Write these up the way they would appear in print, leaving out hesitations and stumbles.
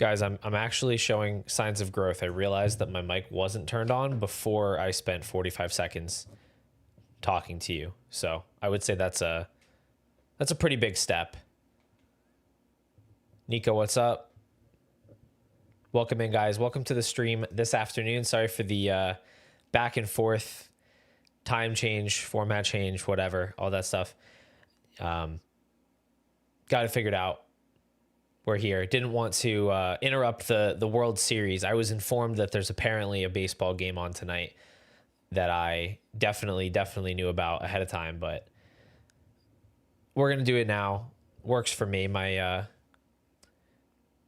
Guys, I'm actually showing signs of growth. I realized that my mic wasn't turned on before I spent 45 seconds talking to you. So I would say that's a pretty big step. Nico, what's up? Welcome in, guys. Welcome to the stream this afternoon. Sorry for the back and forth time change, format change, whatever, all that stuff. Got it figured out. We're here. Didn't want to interrupt the World Series. I was informed that there's apparently a baseball game on tonight that I definitely knew about ahead of time, but we're gonna do it now. Works for me. My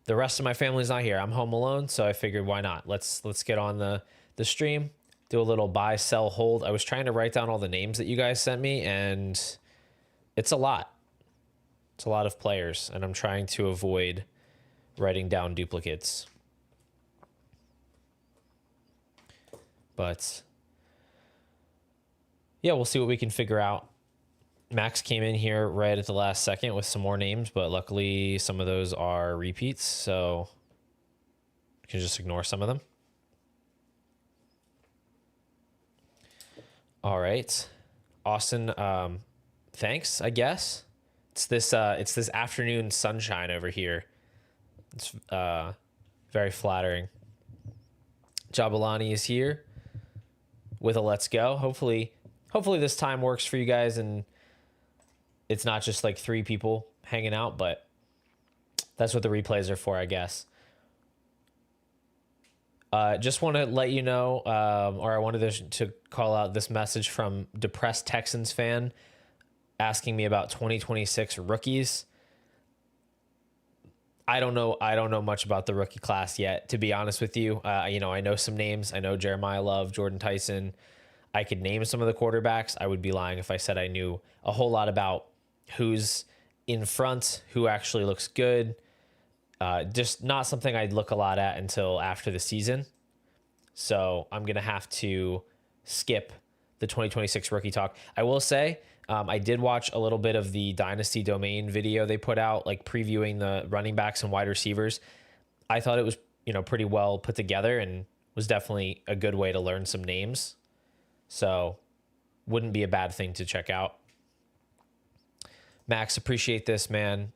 the rest of my family's not here. I'm home alone, so I figured why not? Let's get on the stream, do a little buy, sell, hold. I was trying to write down all the names that you guys sent me, and it's a lot. It's a lot of players, and I'm trying to avoid writing down duplicates. But yeah, we'll see what we can figure out. Max came in here right at the last second with some more names, but luckily some of those are repeats, so you can just ignore some of them. All right. Austin, thanks, I guess. It's this afternoon sunshine over here. It's very flattering. Jabalani is here with a let's go. Hopefully this time works for you guys and it's not just like 3 people hanging out, but that's what the replays are for, I guess. Just want to let you know, or I wanted to call out this message from Depressed Texans fan asking me about 2026 rookies. I don't know much about the rookie class yet, to be honest with you. I know some names. I know Jeremiah Love, Jordan Tyson. I could name some of the quarterbacks. I would be lying if I said I knew a whole lot about who's in front, who actually looks good. Just not something I'd look a lot at until after the season. So I'm going to have to skip the 2026 rookie talk. I will say, I did watch a little bit of the Dynasty domain video they put out, like previewing the running backs and wide receivers. I thought it was, pretty well put together and was definitely a good way to learn some names. So wouldn't be a bad thing to check out. Max, appreciate this, man.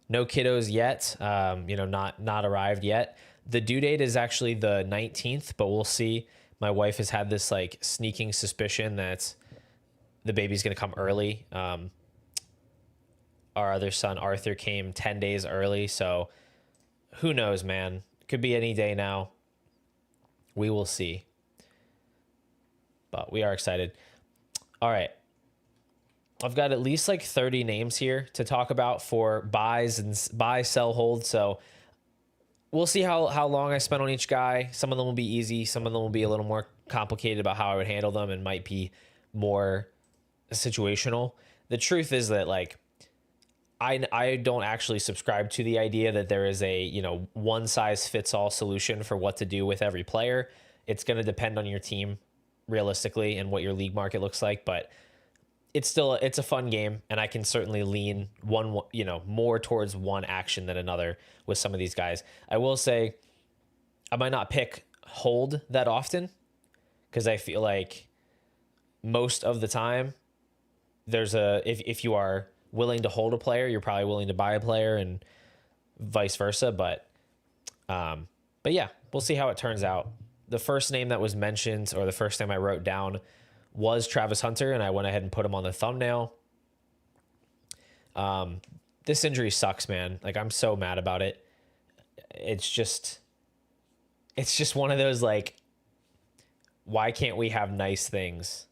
No kiddos yet, not arrived yet. The due date is actually the 19th, but we'll see. My wife has had this like sneaking suspicion that the baby's going to come early. Our other son, Arthur, came 10 days early. So who knows, man? Could be any day now. We will see. But we are excited. All right. I've got at least like 30 names here to talk about for buys and buy, sell, hold. So we'll see how long I spend on each guy. Some of them will be easy. Some of them will be a little more complicated about how I would handle them and might be more situational. The truth is that like I don't actually subscribe to the idea that there is a one size fits all solution for what to do with every player. It's going to depend on your team realistically and what your league market looks like, but it's a fun game, and I can certainly lean more towards one action than another with some of these guys. I will say I might not pick hold that often because I feel like most of the time if you are willing to hold a player, you're probably willing to buy a player and vice versa. But yeah, we'll see how it turns out. The first name that was mentioned, or the first name I wrote down, was Travis Hunter, and I went ahead and put him on the thumbnail. This injury sucks, man. Like, I'm so mad about it. It's just one of those, like, why can't we have nice things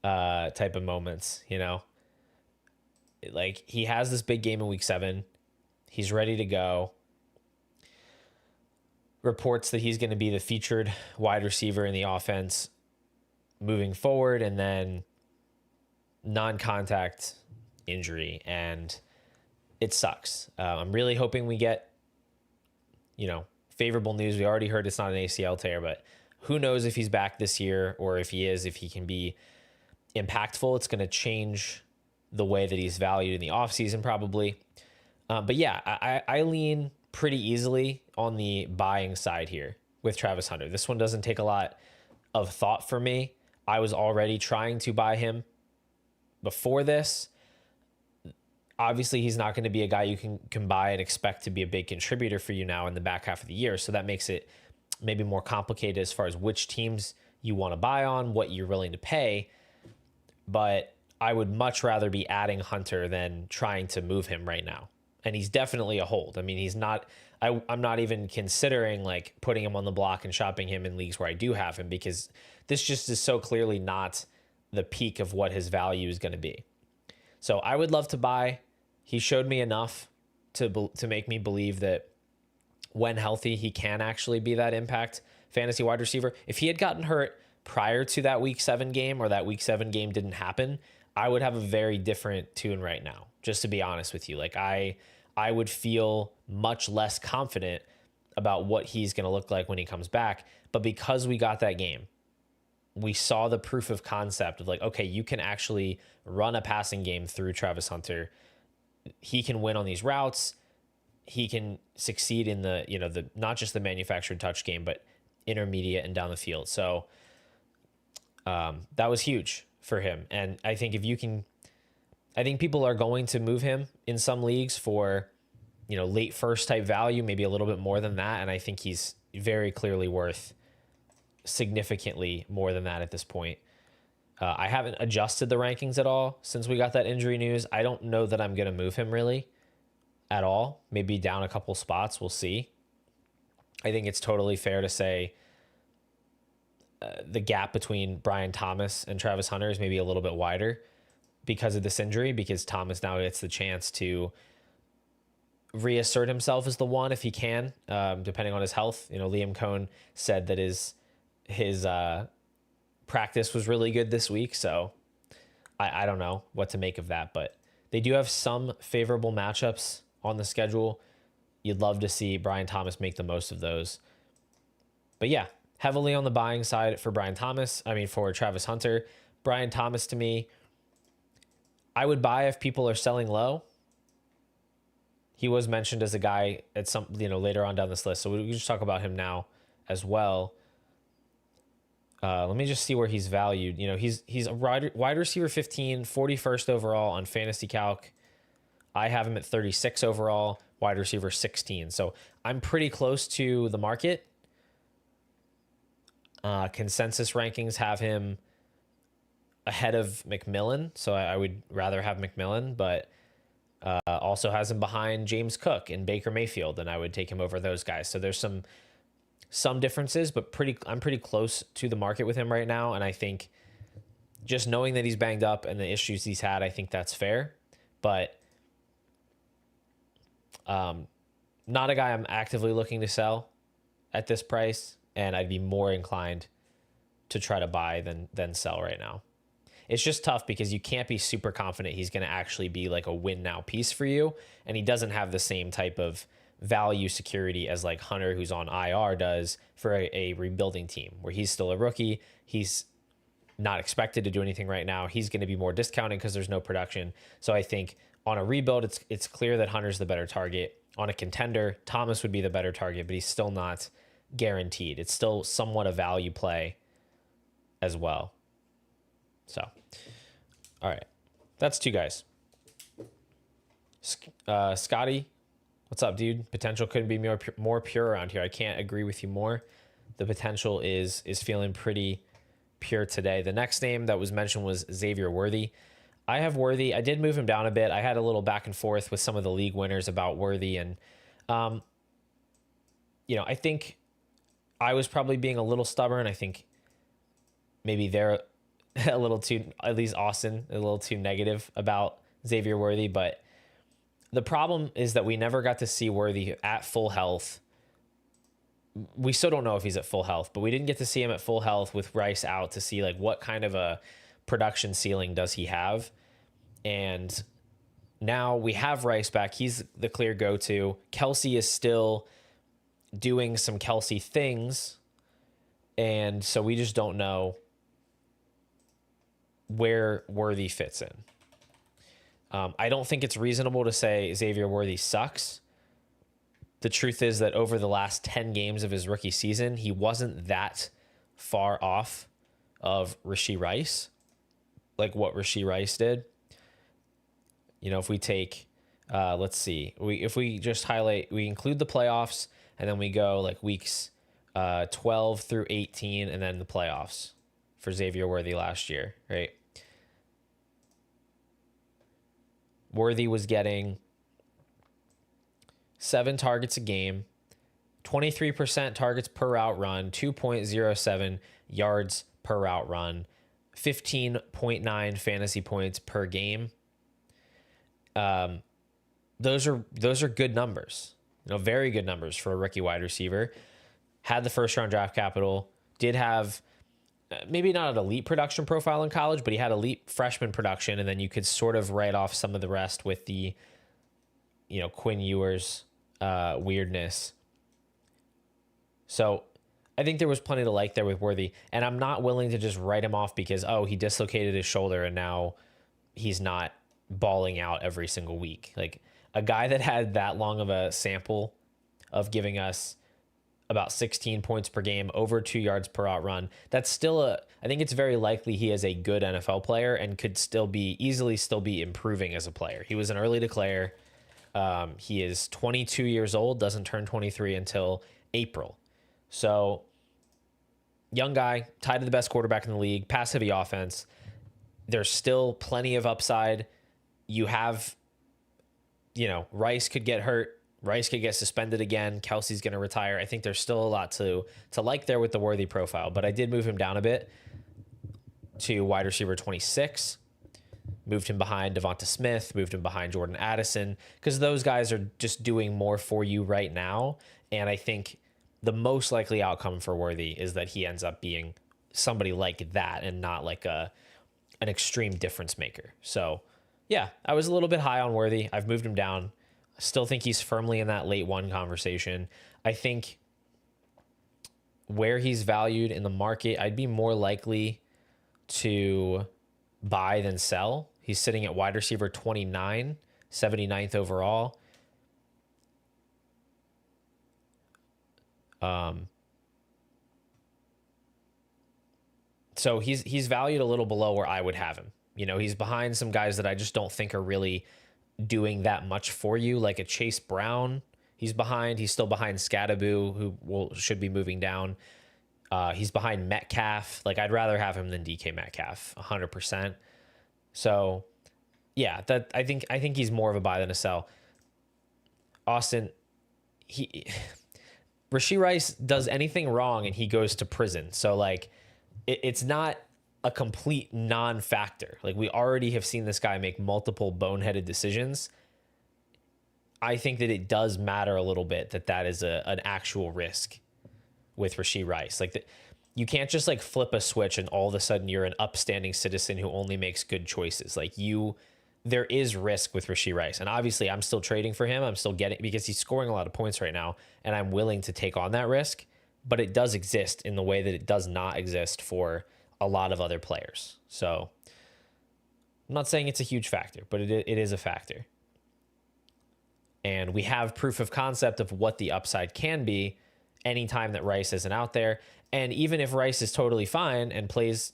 type of moments, Like, he has this big game in week 7. He's ready to go. Reports that he's going to be the featured wide receiver in the offense moving forward, and then non-contact injury, and it sucks. I'm really hoping we get, favorable news. We already heard it's not an ACL tear, but who knows if he's back this year, or if he can be impactful. It's going to change the way that he's valued in the offseason probably. But yeah, I lean pretty easily on the buying side here with Travis Hunter. This one doesn't take a lot of thought for me. I was already trying to buy him before this. Obviously, he's not going to be a guy you can buy and expect to be a big contributor for you now in the back half of the year. So that makes it maybe more complicated as far as which teams you want to buy on, what you're willing to pay. But I would much rather be adding Hunter than trying to move him right now. And he's definitely a hold. I mean, he's not, I'm not even considering like putting him on the block and shopping him in leagues where I do have him, because this just is so clearly not the peak of what his value is going to be. So I would love to buy. He showed me enough to make me believe that when healthy, he can actually be that impact fantasy wide receiver. If he had gotten hurt prior to that week 7 game, or that week 7 game didn't happen, I would have a very different tune right now, just to be honest with you. Like I would feel much less confident about what he's going to look like when he comes back. But because we got that game, we saw the proof of concept of like, okay, you can actually run a passing game through Travis Hunter. He can win on these routes. He can succeed in the, the not just the manufactured touch game, but intermediate and down the field. So that was huge for him. And I think I think people are going to move him in some leagues for, late first type value, maybe a little bit more than that. And I think he's very clearly worth significantly more than that at this point. I haven't adjusted the rankings at all since we got that injury news. I don't know that I'm going to move him really at all. Maybe down a couple spots. We'll see. I think it's totally fair to say the gap between Brian Thomas and Travis Hunter is maybe a little bit wider because of this injury, because Thomas now gets the chance to reassert himself as the one if he can, depending on his health. Liam Cohn said that his practice was really good this week, so I don't know what to make of that, but they do have some favorable matchups on the schedule. You'd love to see Brian Thomas make the most of those. But yeah, heavily on the buying side for for Travis Hunter. Brian Thomas, to me, I would buy if people are selling low. He was mentioned as a guy at some, later on down this list, so we can just talk about him now as well. Let me just see where he's valued. He's a wide receiver 15, 41st overall on Fantasy Calc. I have him at 36 overall, wide receiver 16. So I'm pretty close to the market. Consensus rankings have him ahead of McMillan, so I would rather have McMillan, but also has him behind James Cook and Baker Mayfield, and I would take him over those guys. So there's some differences, but I'm pretty close to the market with him right now, and I think just knowing that he's banged up and the issues he's had, I think that's fair, but not a guy I'm actively looking to sell at this price, and I'd be more inclined to try to buy than sell right now. It's just tough because you can't be super confident he's going to actually be like a win now piece for you, and he doesn't have the same type of value security as like Hunter, who's on IR, does for a rebuilding team where he's still a rookie. He's not expected to do anything right now. He's going to be more discounted because there's no production. So I think on a rebuild, it's clear that Hunter's the better target. On a contender, Thomas would be the better target, but he's still not guaranteed. It's still somewhat a value play as well. So, all right, that's 2 guys. Scotty, what's up, dude? Potential couldn't be more pure around here. I can't agree with you more. The potential is feeling pretty pure today. The next name that was mentioned was Xavier Worthy. I have Worthy. I did move him down a bit. I had a little back and forth with some of the league winners about Worthy, and I think I was probably being a little stubborn. I think maybe they're a little too, at least Austin, a little too negative about Xavier Worthy, but the problem is that we never got to see Worthy at full health. We still don't know if he's at full health, but we didn't get to see him at full health with Rice out to see like what kind of a production ceiling does he have. And now we have Rice back. He's the clear go-to. Kelsey is still doing some Kelsey things. And so we just don't know where Worthy fits in. I don't think it's reasonable to say Xavier Worthy sucks, the truth is that over the last 10 games of his rookie season, he wasn't that far off of Rashee Rice, like what Rashee Rice did. You know, if we take, let's see, if we just highlight, we include the playoffs, and then we go like weeks 12 through 18, and then the playoffs for Xavier Worthy last year, right? Worthy was getting 7 targets a game, 23% targets per route run, 2.07 yards per route run, 15.9 fantasy points per game. Those are good numbers, very good numbers for a rookie wide receiver. Had the first round draft capital, did have maybe not an elite production profile in college, but he had elite freshman production, and then you could sort of write off some of the rest with the, Quinn Ewers weirdness. So I think there was plenty to like there with Worthy, and I'm not willing to just write him off because, he dislocated his shoulder and now he's not balling out every single week. Like a guy that had that long of a sample of giving us about 16 points per game, over 2 yards per out run. That's still I think it's very likely he is a good NFL player and could easily be improving as a player. He was an early declare. He is 22 years old, doesn't turn 23 until April. So young guy, tied to the best quarterback in the league, pass heavy offense. There's still plenty of upside. You have, Rice could get hurt. Rice could get suspended again. Kelsey's going to retire. I think there's still a lot to like there with the Worthy profile, but I did move him down a bit to wide receiver 26. Moved him behind Devonta Smith, moved him behind Jordan Addison, because those guys are just doing more for you right now. And I think the most likely outcome for Worthy is that he ends up being somebody like that and not like an extreme difference maker. So yeah, I was a little bit high on Worthy. I've moved him down. I still think he's firmly in that late 1 conversation. I think where he's valued in the market, I'd be more likely to buy than sell. He's sitting at wide receiver 29, 79th overall. So he's valued a little below where I would have him. He's behind some guys that I just don't think are really doing that much for you, like a Chase Brown. He's behind. He's still behind Scadaboo, who should be moving down. He's behind Metcalf. Like, I'd rather have him than DK Metcalf, 100%. So, yeah, I think he's more of a buy than a sell. Austin, Rashee Rice does anything wrong and he goes to prison. So, like, it's not a complete non-factor. Like, we already have seen this guy make multiple boneheaded decisions. I think that it does matter a little bit that is an actual risk with Rashee Rice. Like, you can't just like flip a switch and all of a sudden you're an upstanding citizen who only makes good choices. Like, there is risk with Rashee Rice. And obviously I'm still trading for him. I'm still getting, because he's scoring a lot of points right now and I'm willing to take on that risk, but it does exist in the way that it does not exist for a lot of other players. So I'm not saying it's a huge factor, but it is a factor. And we have proof of concept of what the upside can be anytime that Rice isn't out there. And even if Rice is totally fine and plays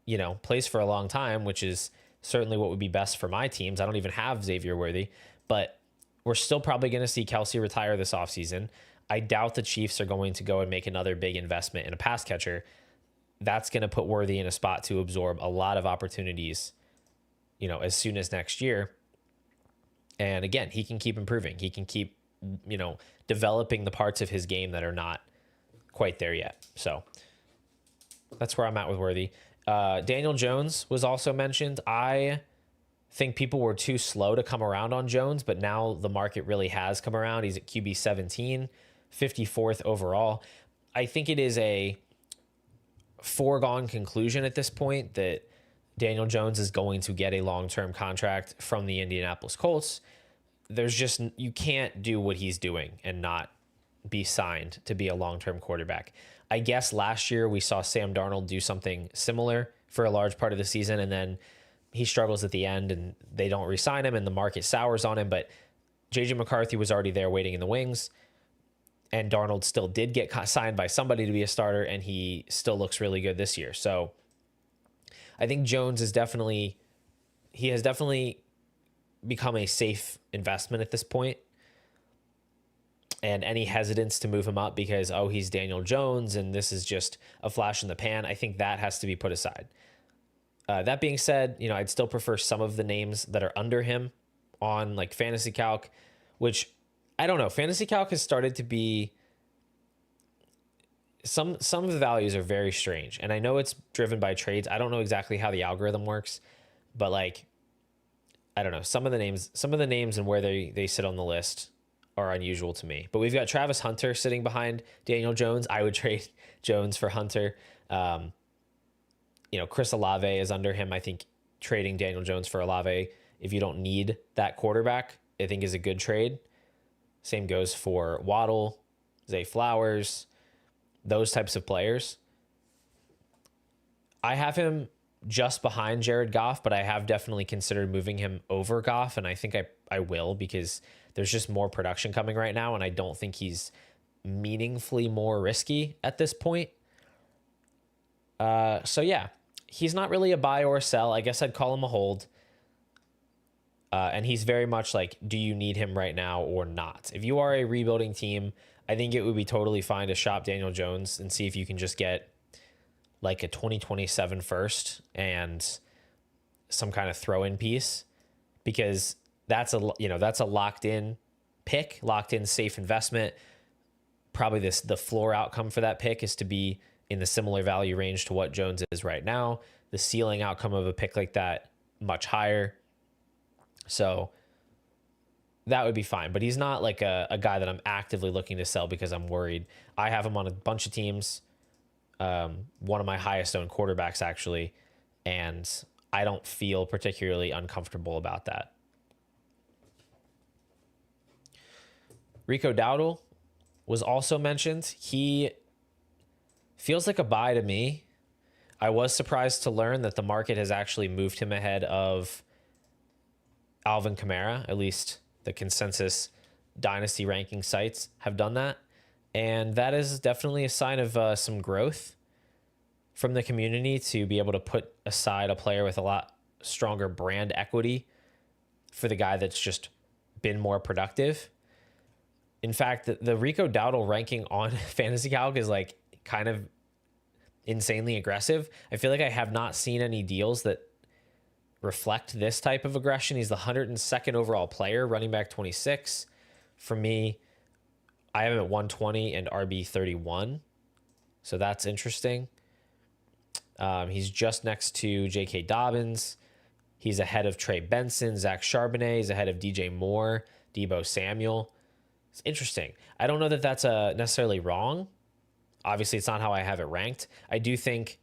for a long time, which is certainly what would be best for my teams. I don't even have Xavier Worthy, but we're still probably going to see Kelsey retire this offseason. I doubt the Chiefs are going to go and make another big investment in a pass catcher. That's going to put Worthy in a spot to absorb a lot of opportunities, as soon as next year. And again, he can keep improving. He can keep, developing the parts of his game that are not quite there yet. So that's where I'm at with Worthy. Daniel Jones was also mentioned. I think people were too slow to come around on Jones, but now the market really has come around. He's at QB 17, 54th overall. I think it is a foregone conclusion at this point that Daniel Jones is going to get a long-term contract from the Indianapolis Colts. You can't do what he's doing and not be signed to be a long-term quarterback. I guess last year we saw Sam Darnold do something similar for a large part of the season, and then he struggles at the end and they don't re-sign him and the market sours on him. But JJ McCarthy was already there waiting in the wings. And Darnold still did get signed by somebody to be a starter, and he still looks really good this year. So I think Jones is definitely, he has definitely become a safe investment at this point. And any hesitance to move him up because, oh, he's Daniel Jones and this is just a flash in the pan, I think that has to be put aside. That being said, you know, I'd still prefer some of the names that are under him on like Fantasy Calc, which I don't know. Fantasy Calc has started to be, some of the values are very strange. And I know it's driven by trades. I don't know exactly how the algorithm works, but like, I don't know. Some of the names and where they sit on the list are unusual to me. But we've got Travis Hunter sitting behind Daniel Jones. I would trade Jones for Hunter. You know, Chris Olave is under him. I think trading Daniel Jones for Olave, if you don't need that quarterback, I think is a good trade. Same goes for Waddle, Zay Flowers, those types of players. I have him just behind Jared Goff, but I have definitely considered moving him over Goff, and I think I will, because there's just more production coming right now, and I don't think he's meaningfully more risky at this point. So yeah, he's not really a buy or a sell. I guess I'd call him a hold. And he's very much like, do you need him right now or not? If you are a rebuilding team, I think it would be totally fine to shop Daniel Jones and see if you can just get like a 2027 first and some kind of throw-in piece, because that's a locked in pick, locked in safe investment. Probably the floor outcome for that pick is to be in the similar value range to what Jones is right now. The ceiling outcome of a pick like that, much higher. So that would be fine. But he's not like a guy that I'm actively looking to sell because I'm worried. I have him on a bunch of teams. One of my highest owned quarterbacks, actually. And I don't feel particularly uncomfortable about that. Rico Dowdle was also mentioned. He feels like a buy to me. I was surprised to learn that the market has actually moved him ahead of Alvin Kamara. At least the consensus Dynasty ranking sites have done that. And that is definitely a sign of some growth from the community to be able to put aside a player with a lot stronger brand equity for the guy that's just been more productive. In fact, the Rico Dowdle ranking on Fantasy Calc is like kind of insanely aggressive. I feel like I have not seen any deals that reflect this type of aggression. He's the 102nd overall player, running back 26. For me, I have him at 120 and RB 31. So that's interesting. He's just next to J.K. Dobbins. He's ahead of Trey Benson, Zach Charbonnet. He's ahead of DJ Moore, Deebo Samuel. It's interesting. I don't know that that's necessarily wrong. Obviously, it's not how I have it ranked. I do think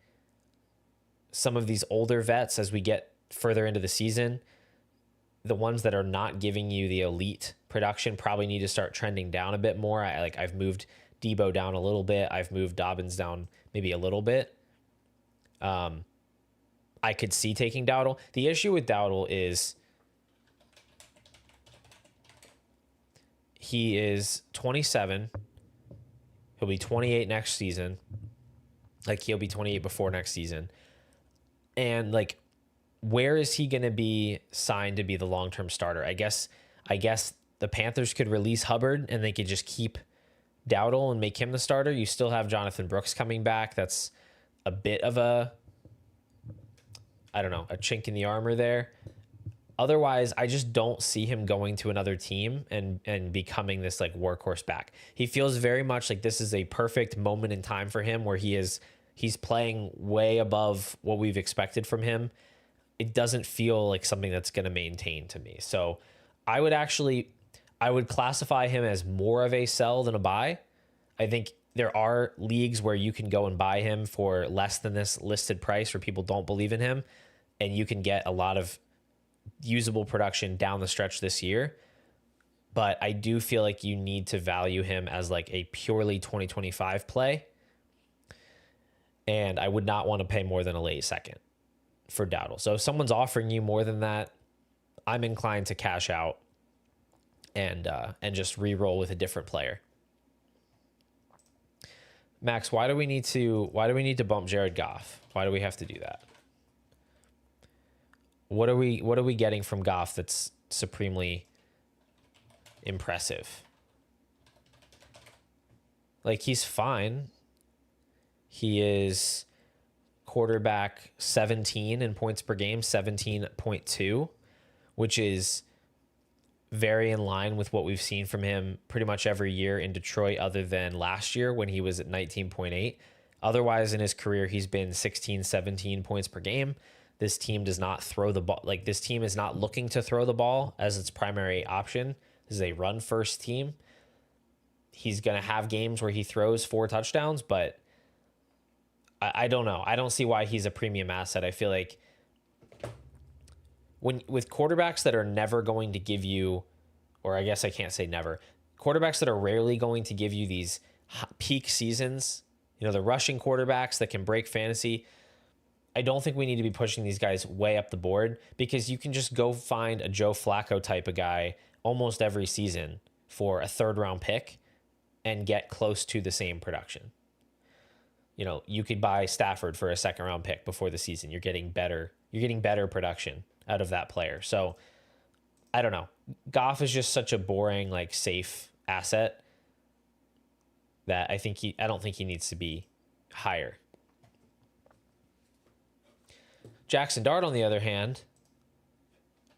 some of these older vets, as we get further into the season, the ones that are not giving you the elite production probably need to start trending down a bit more. I've moved Deebo down a little bit. I've moved Dobbins down maybe a little bit. I could see taking Dowdle. The issue with Dowdle is he is 27. He'll be 28 next season. Like, he'll be 28 before next season. And like, where is he going to be signed to be the long-term starter? I guess the Panthers could release Hubbard and they could just keep Dowdle and make him the starter. You still have Jonathan Brooks coming back. That's a bit of a chink in the armor there. Otherwise, I just don't see him going to another team and becoming this like workhorse back. He feels very much like this is a perfect moment in time for him where he's playing way above what we've expected from him. It doesn't feel like something that's going to maintain to me. So I would classify him as more of a sell than a buy. I think there are leagues where you can go and buy him for less than this listed price where people don't believe in him, and you can get a lot of usable production down the stretch this year. But I do feel like you need to value him as like a purely 2025 play. And I would not want to pay more than a late second for Dowdle. So if someone's offering you more than that, I'm inclined to cash out and just re-roll with a different player. Max, why do we need to bump Jared Goff? Why do we have to do that? What are we getting from Goff that's supremely impressive? Like, he's fine. He is quarterback 17 in points per game, 17.2, which is very in line with what we've seen from him pretty much every year in Detroit, other than last year when he was at 19.8. Otherwise, in his career, he's been 16, 17 points per game. This team does not throw the ball. Like, this team is not looking to throw the ball as its primary option. This is a run-first team. He's going to have games where he throws 4 touchdowns, but I don't know. I don't see why he's a premium asset. I feel like with quarterbacks that are never going to give you, or I guess I can't say never, quarterbacks that are rarely going to give you these peak seasons, the rushing quarterbacks that can break fantasy, I don't think we need to be pushing these guys way up the board, because you can just go find a Joe Flacco type of guy almost every season for a 3rd-round pick and get close to the same production. You could buy Stafford for a 2nd-round pick before the season. You're getting better production out of that player. So I don't know. Goff is just such a boring, safe asset that I don't think he needs to be higher. Jackson Dart, on the other hand,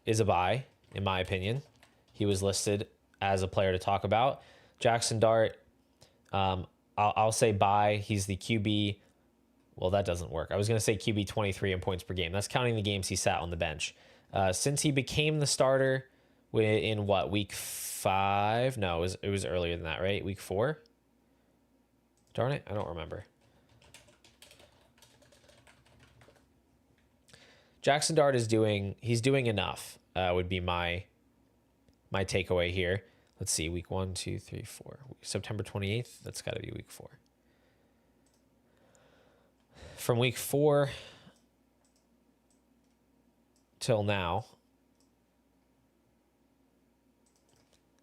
is a buy, in my opinion. He was listed as a player to talk about. Jackson Dart, I'll say buy. He's the QB. Well, that doesn't work. I was going to say QB 23 in points per game. That's counting the games he sat on the bench. Since he became the starter in week 5? No, it was earlier than that, right? Week 4? Darn it, I don't remember. Jackson Dart he's doing enough, would be my takeaway here. Let's see, week 1, 2, 3, 4. September 28th, that's got to be week 4. From week 4 till now,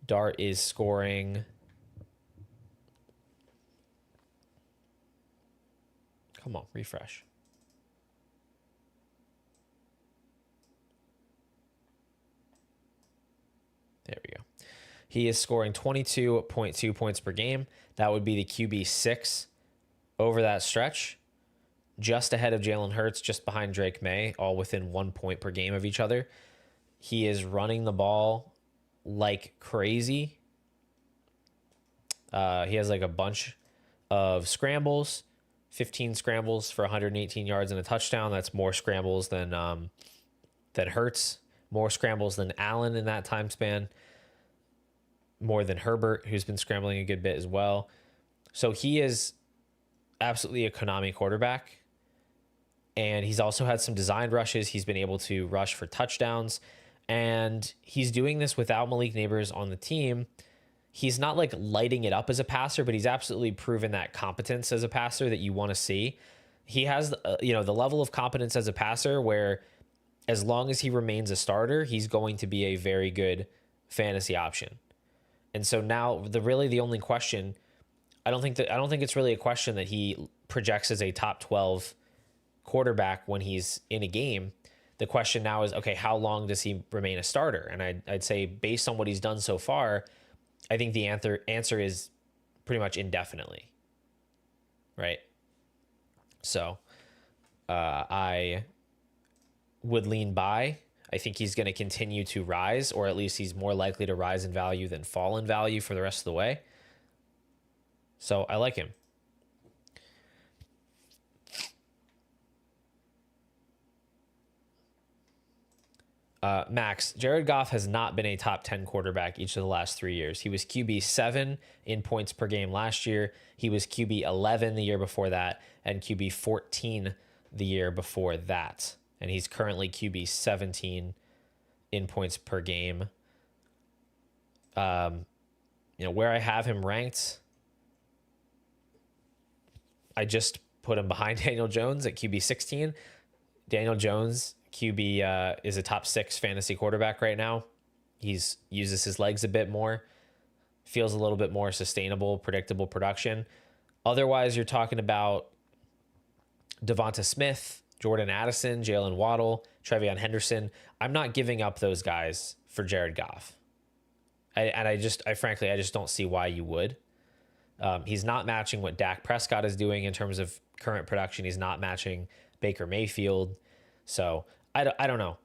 Dart is scoring. Come on, refresh. There we go. He is scoring 22.2 points per game. That would be the QB 6 over that stretch, just ahead of Jalen Hurts, just behind Drake May, all within 1 point per game of each other. He is running the ball like crazy. He has a bunch of scrambles, 15 scrambles for 118 yards and a touchdown. That's more scrambles than Hurts, more scrambles than Allen in that time span, more than Herbert, who's been scrambling a good bit as well. So he is absolutely a Konami quarterback. And he's also had some designed rushes. He's been able to rush for touchdowns. And he's doing this without Malik Neighbors on the team. He's not lighting it up as a passer, but he's absolutely proven that competence as a passer that you want to see. He has, the level of competence as a passer where as long as he remains a starter, he's going to be a very good fantasy option. And so now the only question, I don't think it's really a question that he projects as a top 12 quarterback when he's in a game. The question now is, okay, how long does he remain a starter? And I'd say based on what he's done so far, I think the answer is pretty much indefinitely, right? So I would lean buy. I think he's going to continue to rise, or at least he's more likely to rise in value than fall in value for the rest of the way. So I like him. Max, Jared Goff has not been a top 10 quarterback each of the last 3 years. He was QB 7 in points per game last year. He was QB 11 the year before that, and QB 14 the year before that. And he's currently QB 17 in points per game. Where I have him ranked, I just put him behind Daniel Jones at QB 16. Daniel Jones, QB, is a top 6 fantasy quarterback right now. He's uses his legs a bit more, feels a little bit more sustainable, predictable production. Otherwise, you're talking about Devonta Smith, Jordan Addison, Jalen Waddle, Trevion Henderson. I'm not giving up those guys for Jared Goff. I frankly, I just don't see why you would. He's not matching what Dak Prescott is doing in terms of current production. He's not matching Baker Mayfield. So I don't know.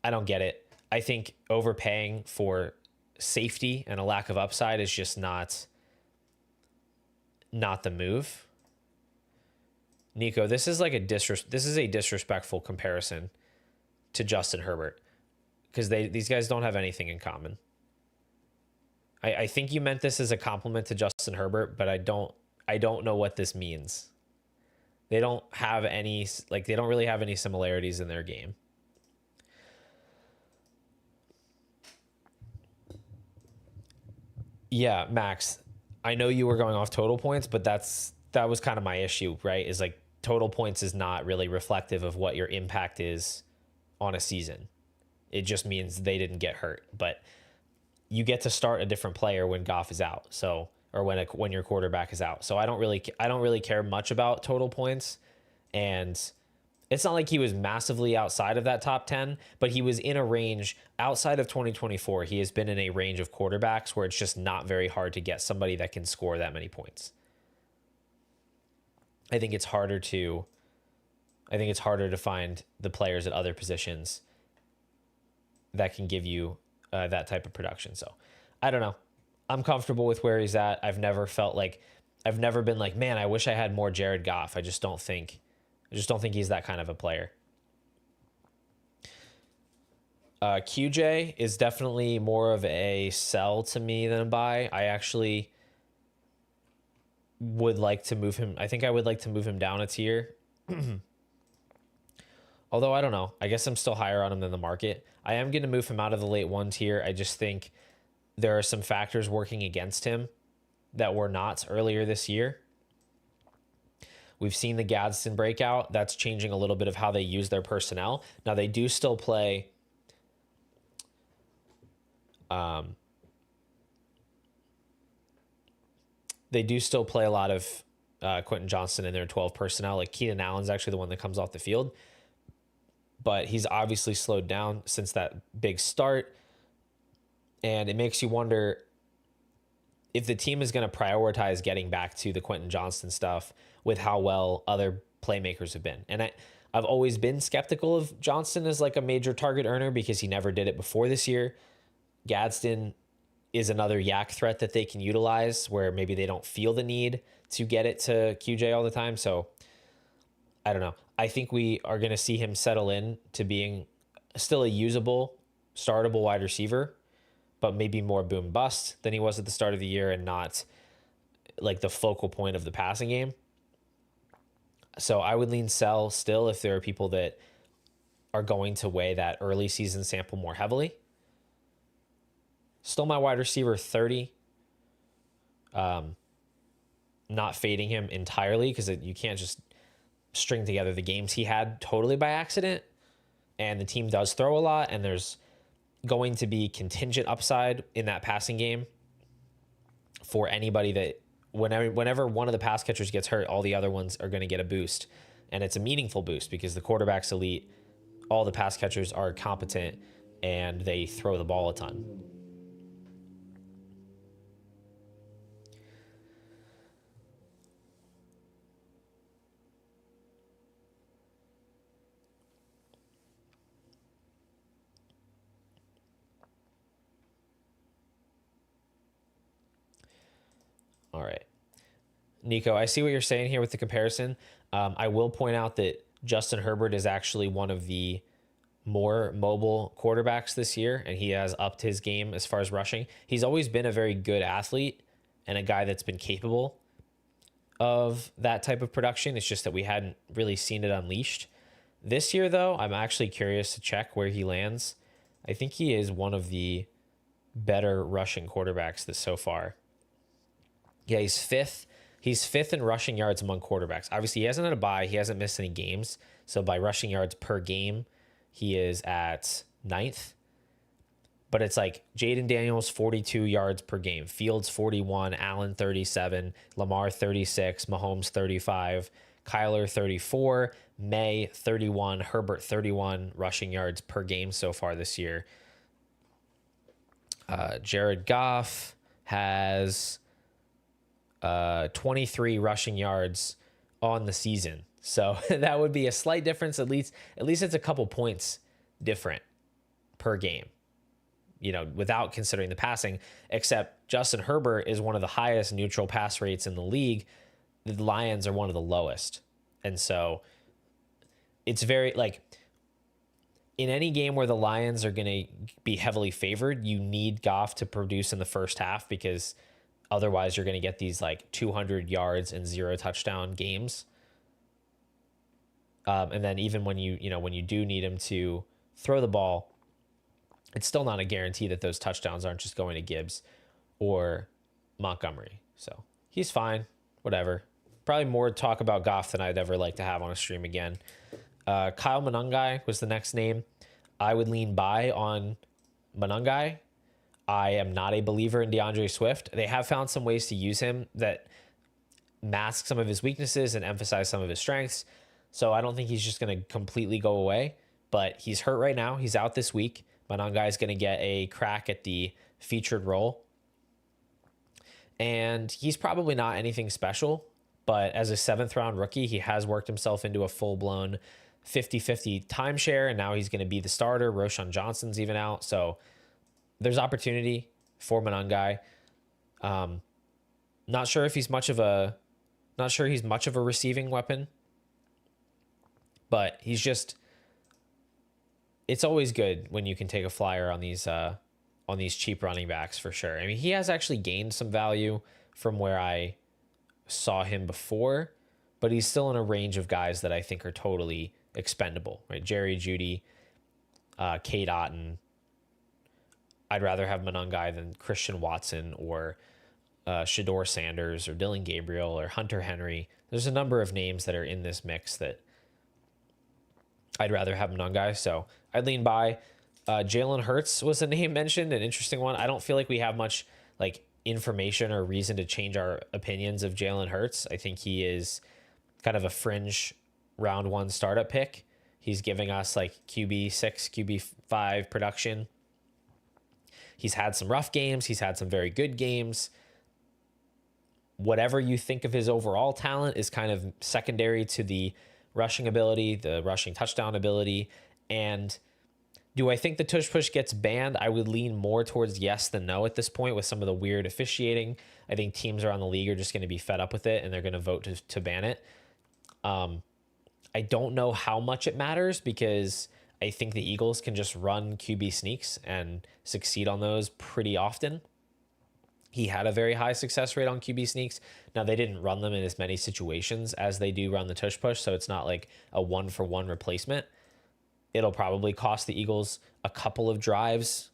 I don't get it. I think overpaying for safety and a lack of upside is just not the move. Nico, this is like this is a disrespectful comparison to Justin Herbert because these guys don't have anything in common. I think you meant this as a compliment to Justin Herbert, but I don't know what this means. They don't have any, like, they don't really have any similarities in their game. Yeah, Max, I know you were going off total points, but that was kind of my issue, right? Is like total points is not really reflective of what your impact is on a season. It just means they didn't get hurt, but you get to start a different player when Goff is out. So, or when your quarterback is out. So I don't really care much about total points. And it's not like he was massively outside of that top 10, but he was in a range outside of 2024. He has been in a range of quarterbacks where it's just not very hard to get somebody that can score that many points. I think it's harder to find the players at other positions that can give you that type of production. So I don't know. I'm comfortable with where he's at. I've never been like, man, I wish I had more Jared Goff. I just don't think he's that kind of a player. QJ is definitely more of a sell to me than a buy. I actually would like to move him. I think I would like to move him down a tier. Although I don't know. I guess I'm still higher on him than the market. I am going to move him out of the late 1 tier. I just think there are some factors working against him that were not earlier this year. We've seen the Gadsden breakout. That's changing a little bit of how they use their personnel. Now, they do still play a lot of Quentin Johnston in their 12 personnel. Like Keenan Allen's actually the one that comes off the field. But he's obviously slowed down since that big start. And it makes you wonder if the team is going to prioritize getting back to the Quentin Johnston stuff with how well other playmakers have been. And I've always been skeptical of Johnston as like a major target earner because he never did it before this year. Gadsden is another yak threat that they can utilize where maybe they don't feel the need to get it to QJ all the time. So I don't know. I think we are going to see him settle in to being still a usable, startable wide receiver, but maybe more boom bust than he was at the start of the year and not like the focal point of the passing game. So I would lean sell still if there are people that are going to weigh that early season sample more heavily. Still my wide receiver 30. Not fading him entirely because you can't just string together the games he had totally by accident. And the team does throw a lot, and there's going to be contingent upside in that passing game for anybody that whenever one of the pass catchers gets hurt, all the other ones are going to get a boost. And it's a meaningful boost because the quarterback's elite, all the pass catchers are competent, and they throw the ball a ton. All right. Nico, I see what you're saying here with the comparison. I will point out that Justin Herbert is actually one of the more mobile quarterbacks this year, and he has upped his game as far as rushing. He's always been a very good athlete and a guy that's been capable of that type of production. It's just that we hadn't really seen it unleashed. This year, though, I'm actually curious to check where he lands. I think he is one of the better rushing quarterbacks this so far. Yeah, he's fifth. He's fifth in rushing yards among quarterbacks. Obviously, he hasn't had a bye. He hasn't missed any games. So by rushing yards per game, he is at 9th. But it's like Jaden Daniels, 42 yards per game, Fields 41, Allen 37, Lamar 36, Mahomes 35, Kyler 34, May 31, Herbert 31 rushing yards per game so far this year. Jared Goff has 23 rushing yards on the season. So that would be a slight difference. At least it's a couple points different per game, without considering the passing, except Justin Herbert is one of the highest neutral pass rates in the league. The Lions are one of the lowest. And so it's very in any game where the Lions are going to be heavily favored, you need Goff to produce in the first half, because otherwise you're going to get these 200 yards and 0 touchdown games. And then even when you do need him to throw the ball, it's still not a guarantee that those touchdowns aren't just going to Gibbs or Montgomery. So he's fine, whatever. Probably more talk about Goff than I'd ever like to have on a stream again. Kyle Monangai was the next name. I would lean buy on Monangai. I am not a believer in DeAndre Swift. They have found some ways to use him that mask some of his weaknesses and emphasize some of his strengths. So I don't think he's just going to completely go away, but he's hurt right now. He's out this week. Monangai is going to get a crack at the featured role. And he's probably not anything special, but as a 7th round rookie, he has worked himself into a full-blown 50-50 timeshare, and now he's going to be the starter. Roshan Johnson's even out. So there's opportunity for Monangai. Not sure he's much of a receiving weapon, but it's always good when you can take a flyer on these cheap running backs, for sure. I mean, he has actually gained some value from where I saw him before, but he's still in a range of guys that I think are totally expendable, right? Jerry Jeudy, Kate Otten. I'd rather have Monangai than Christian Watson or Shador Sanders or Dylan Gabriel or Hunter Henry. There's a number of names that are in this mix that I'd rather have Monangai, so I'd lean by. Jalen Hurts was a name mentioned, an interesting one. I don't feel like we have much information or reason to change our opinions of Jalen Hurts. I think he is kind of a fringe round 1 startup pick. He's giving us QB6, QB5 production. He's had some rough games. He's had some very good games. Whatever you think of his overall talent is kind of secondary to the rushing ability, the rushing touchdown ability. And do I think the tush push gets banned? I would lean more towards yes than no at this point with some of the weird officiating. I think teams around the league are just going to be fed up with it, and they're going to vote to ban it. I don't know how much it matters, because I think the Eagles can just run QB sneaks and succeed on those pretty often. He had a very high success rate on QB sneaks. Now, they didn't run them in as many situations as they do run the tush push, so it's not like a 1-for-1 replacement. It'll probably cost the Eagles a couple of drives,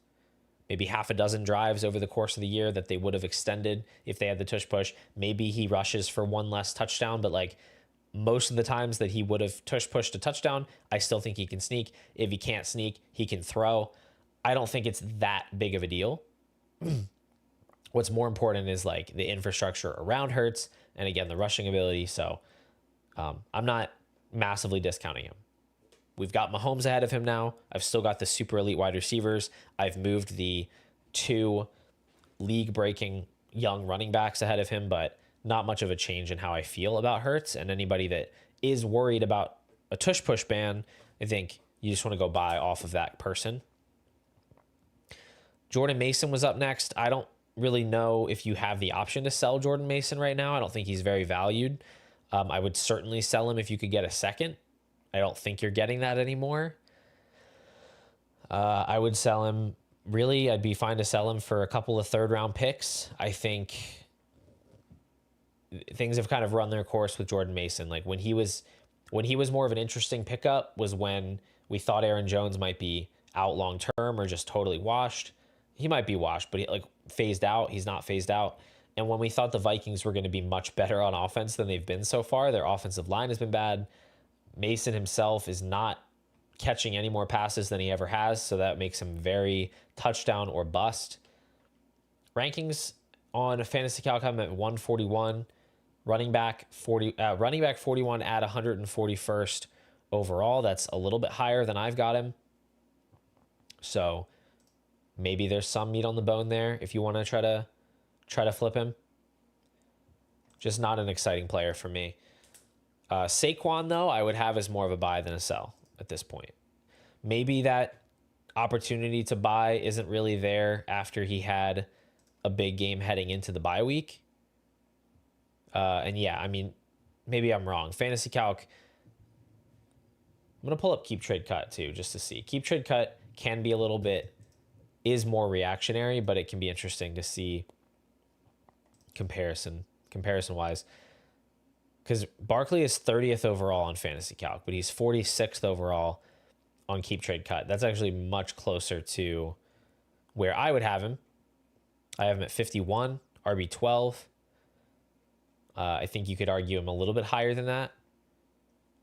maybe half a dozen drives over the course of the year that they would have extended if they had the tush push. Maybe he rushes for 1 less touchdown, but most of the times that he would have tush pushed a touchdown, I still think he can sneak. If he can't sneak, he can throw. I don't think it's that big of a deal. What's more important is the infrastructure around Hurts and, again, the rushing ability. So I'm not massively discounting him. We've got Mahomes ahead of him now. I've still got the super elite wide receivers. I've moved the 2 league-breaking young running backs ahead of him, but not much of a change in how I feel about Hurts. And anybody that is worried about a tush push ban, I think you just want to go buy off of that person. Jordan Mason was up next. I don't really know if you have the option to sell Jordan Mason right now. I don't think he's very valued. I would certainly sell him if you could get a second. I don't think you're getting that anymore. I would sell him. Really, I'd be fine to sell him for a couple of 3rd-round picks. I think things have kind of run their course with Jordan Mason. When he was more of an interesting pickup was when we thought Aaron Jones might be out long term or just totally washed. He might be washed, but he phased out. He's not phased out. And when we thought the Vikings were going to be much better on offense than they've been so far, their offensive line has been bad. Mason himself is not catching any more passes than he ever has, so that makes him very touchdown or bust. Rankings on Fantasy Calc I'm at 141, running back 41 at 141st overall. That's a little bit higher than I've got him. So maybe there's some meat on the bone there if you want to try to flip him. Just not an exciting player for me. Saquon, though, I would have as more of a buy than a sell at this point. Maybe that opportunity to buy isn't really there after he had a big game heading into the bye week. And yeah, I mean, maybe I'm wrong. Fantasy Calc, I'm going to pull up Keep Trade Cut too, just to see. Keep Trade Cut can be a little bit, is more reactionary, but it can be interesting to see comparison-wise. Because Barkley is 30th overall on Fantasy Calc, but he's 46th overall on Keep Trade Cut. That's actually much closer to where I would have him. I have him at 51, RB12. I think you could argue him a little bit higher than that,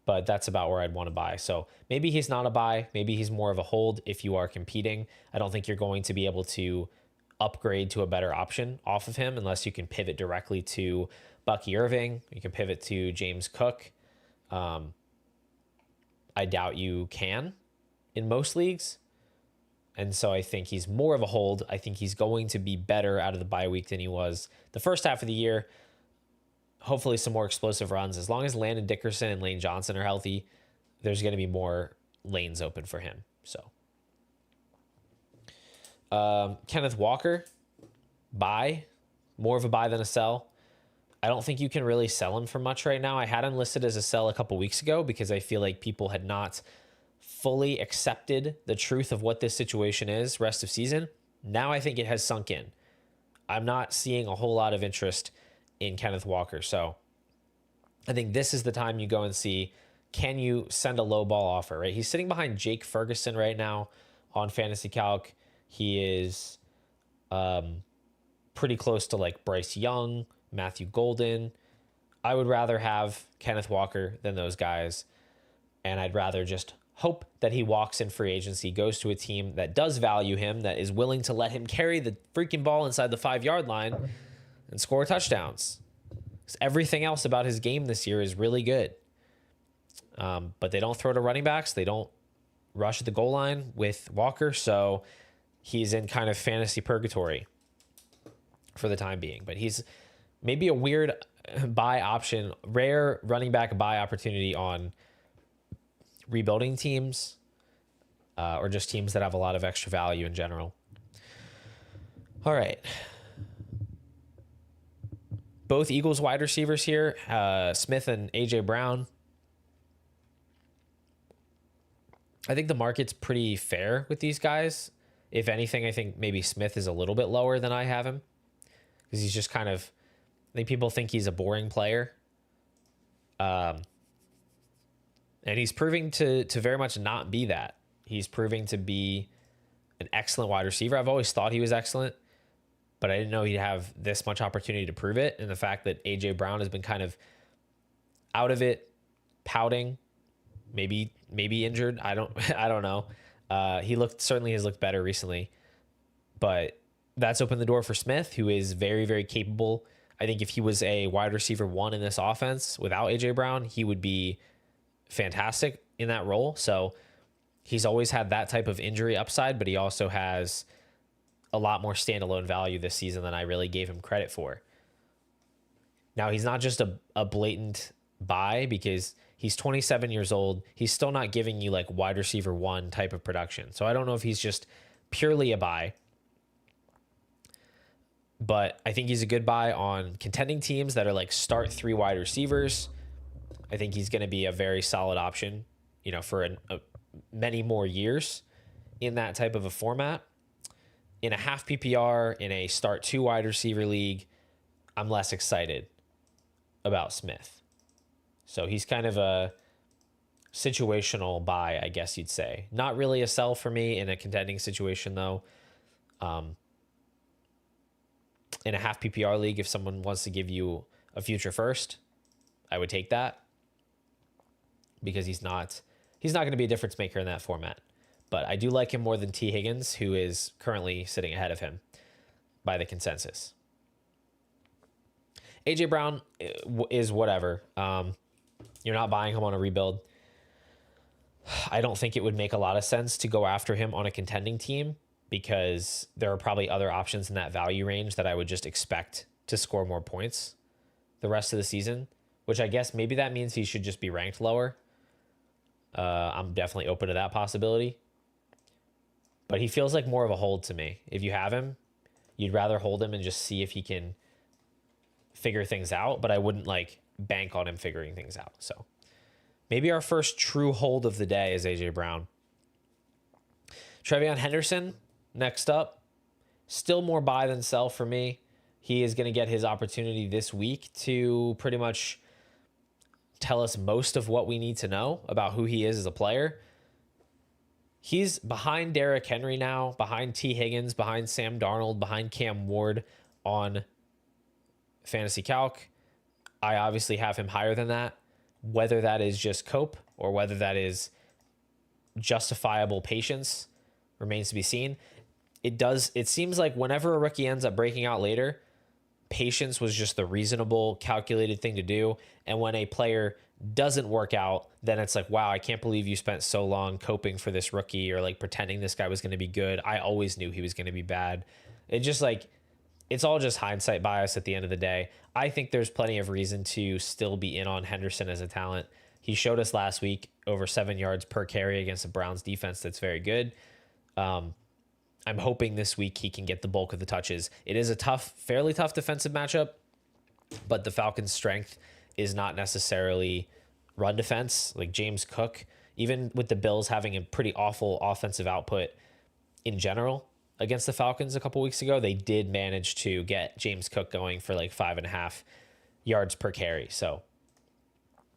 but that's about where I'd want to buy. So maybe he's not a buy. Maybe he's more of a hold if you are competing. I don't think you're going to be able to upgrade to a better option off of him unless you can pivot directly to Bucky Irving. You can pivot to James Cook. I doubt you can in most leagues. And so I think he's more of a hold. I think he's going to be better out of the bye week than he was the first half of the year. Hopefully some more explosive runs. As long as Landon Dickerson and Lane Johnson are healthy, there's going to be more lanes open for him. So Kenneth Walker, buy. More of a buy than a sell. I don't think you can really sell him for much right now. I had him listed as a sell a couple weeks ago because I feel like people had not fully accepted the truth of what this situation is rest of season. Now I think it has sunk in. I'm not seeing a whole lot of interest in Kenneth Walker. So I think this is the time you go and see, can you send a low ball offer, right? He's sitting behind Jake Ferguson right now on Fantasy Calc. He is pretty close to like Bryce Young, Matthew Golden. I would rather have Kenneth Walker than those guys. And I'd rather just hope that he walks in free agency, goes to a team that does value him, that is willing to let him carry the freaking ball inside the 5-yard line and score touchdowns. 'Cause everything else about his game this year is really good. But they don't throw to running backs. They don't rush at the goal line with Walker. So he's in kind of fantasy purgatory for the time being. But he's maybe a weird buy option, rare running back buy opportunity on rebuilding teams or just teams that have a lot of extra value in general. All right. Both Eagles wide receivers here, Smith and A.J. Brown. I think the market's pretty fair with these guys. If anything, I think maybe Smith is a little bit lower than I have him because he's just kind of, I think people think he's a boring player. And he's proving to very much not be that. He's proving to be an excellent wide receiver. I've always thought he was excellent, but I didn't know he'd have this much opportunity to prove it. And the fact that A.J. Brown has been kind of out of it, pouting, maybe injured. I don't know. He certainly has looked better recently, but that's opened the door for Smith, who is very, very capable. I think if he was a wide receiver 1 in this offense without A.J. Brown, he would be fantastic in that role. So he's always had that type of injury upside, but he also has a lot more standalone value this season than I really gave him credit for. Now, he's not just a blatant buy because he's 27 years old. He's still not giving you like wide receiver 1 type of production. So I don't know if he's just purely a buy, but I think he's a good buy on contending teams that are like start 3 wide receivers. I think he's going to be a very solid option, for many more years in that type of a format. In a half PPR, in a start 2 wide receiver league, I'm less excited about Smith. So he's kind of a situational buy, I guess you'd say. Not really a sell for me in a contending situation, though. In a half PPR league, if someone wants to give you a future first, I would take that because he's not he's not going to be a difference maker in that format. But I do like him more than T. Higgins, who is currently sitting ahead of him by the consensus. AJ Brown is whatever. You're not buying him on a rebuild. I don't think it would make a lot of sense to go after him on a contending team because there are probably other options in that value range that I would just expect to score more points the rest of the season, which I guess maybe that means he should just be ranked lower. I'm definitely open to that possibility. But he feels like more of a hold to me. If you have him, you'd rather hold him and just see if he can figure things out, but I wouldn't like bank on him figuring things out. So maybe our first true hold of the day is AJ Brown. Trevion Henderson, next up. Still more buy than sell for me. He is going to get his opportunity this week to pretty much tell us most of what we need to know about who he is as a player. He's behind Derrick Henry now, behind T. Higgins, behind Sam Darnold, behind Cam Ward on Fantasy Calc. I obviously have him higher than that. Whether that is just cope or whether that is justifiable patience remains to be seen. It seems like whenever a rookie ends up breaking out later, patience was just the reasonable, calculated thing to do. And when a player doesn't work out, then it's like, wow, I can't believe you spent so long coping for this rookie or like pretending this guy was going to be good. I always knew he was going to be bad. It just like, it's all just hindsight bias at the end of the day. I think there's plenty of reason to still be in on Henderson as a talent. He showed us last week over 7 yards per carry against the Browns defense. That's very good. I'm hoping this week he can get the bulk of the touches. It is a fairly tough defensive matchup, but the Falcons' strength is not necessarily run defense. Like James Cook, even with the Bills having a pretty awful offensive output in general against the Falcons a couple weeks ago, they did manage to get James Cook going for like 5.5 yards per carry. So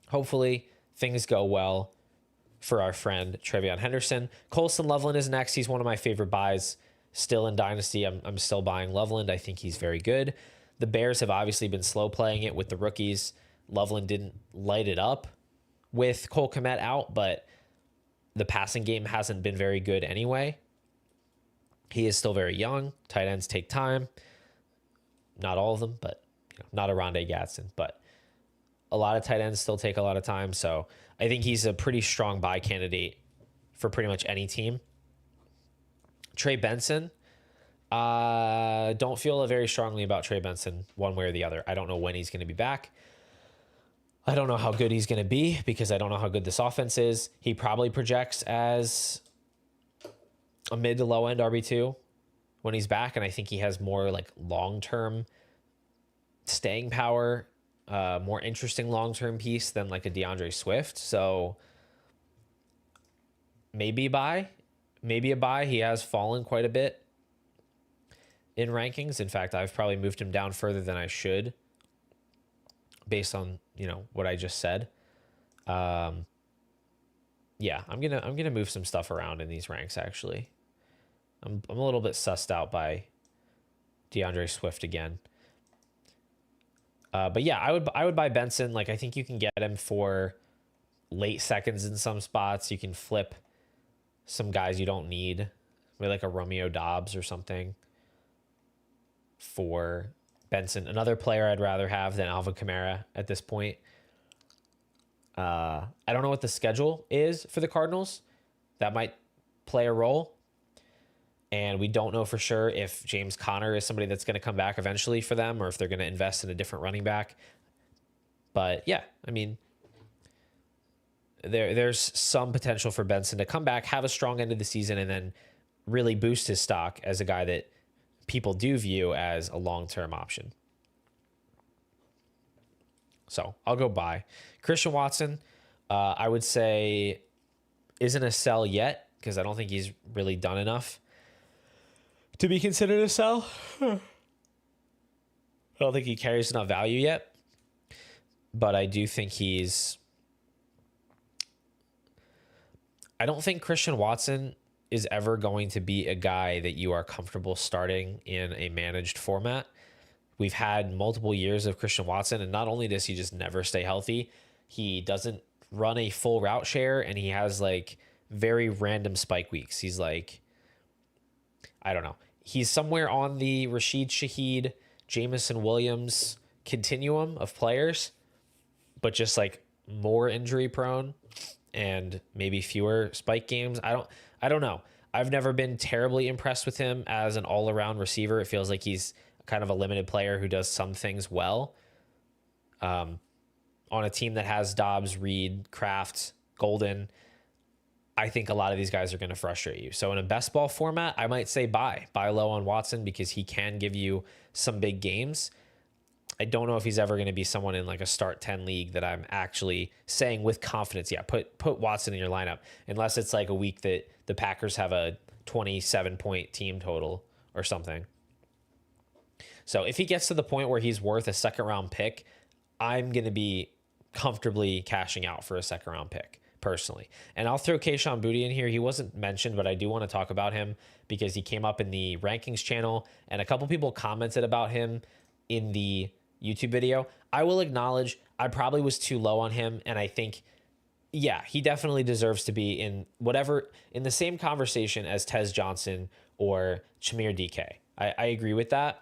hopefully things go well for our friend Trevion Henderson. Colston Loveland is next. He's one of my favorite buys still in Dynasty. I'm still buying Loveland. I think he's very good. The Bears have obviously been slow playing it with the rookies. Loveland didn't light it up with Cole Kmet out, but the passing game hasn't been very good anyway. He is still very young. Tight ends take time. Not all of them, but not a Rondé Gadsden, but a lot of tight ends still take a lot of time. So I think he's a pretty strong buy candidate for pretty much any team. Trey Benson. Don't feel very strongly about Trey Benson one way or the other. I don't know when he's going to be back. I don't know how good he's going to be because I don't know how good this offense is. He probably projects as a mid to low end RB2 when he's back. And I think he has more like long-term staying power, more interesting long-term piece than like a DeAndre Swift. So maybe a buy. He has fallen quite a bit in rankings. In fact, I've probably moved him down further than I should based on, what I just said. Yeah, I'm going to move some stuff around in these ranks actually. I'm a little bit sussed out by DeAndre Swift again. But yeah, I would buy Benson. Like, I think you can get him for late seconds in some spots. You can flip some guys you don't need, maybe like a Romeo Dobbs or something for Benson. Another player I'd rather have than Alvin Kamara at this point. I don't know what the schedule is for the Cardinals. That might play a role. And we don't know for sure if James Conner is somebody that's going to come back eventually for them or if they're going to invest in a different running back. But yeah, I mean, there's some potential for Benson to come back, have a strong end of the season, and then really boost his stock as a guy that people do view as a long-term option. So I'll go buy. Christian Watson, I would say, isn't a sell yet because I don't think he's really done enough to be considered a sell. I don't think he carries enough value yet, but I do think I don't think Christian Watson is ever going to be a guy that you are comfortable starting in a managed format. We've had multiple years of Christian Watson, and not only does he just never stay healthy, he doesn't run a full route share, and he has like very random spike weeks. He's like, I don't know. He's somewhere on the Rashid Shaheed, Jamison Williams continuum of players, but just like more injury prone and maybe fewer spike games. I don't know. I've never been terribly impressed with him as an all-around receiver. It feels like he's kind of a limited player who does some things well. On a team that has Dobbs, Reed, Kraft, Golden, I think a lot of these guys are going to frustrate you. So in a best ball format, I might say buy low on Watson because he can give you some big games. I don't know if he's ever going to be someone in like a start 10 league that I'm actually saying with confidence, yeah, put Watson in your lineup, unless it's like a week that the Packers have a 27-point team total or something. So if he gets to the point where he's worth a second round pick, I'm going to be comfortably cashing out for a second round pick personally. And I'll throw Kayshon Boutte in here. He wasn't mentioned, but I do want to talk about him because he came up in the rankings channel and a couple people commented about him in the YouTube video. I will acknowledge I probably was too low on him, and I think, yeah, he definitely deserves to be in the same conversation as Tez Johnson or Chimere DK. I agree with that.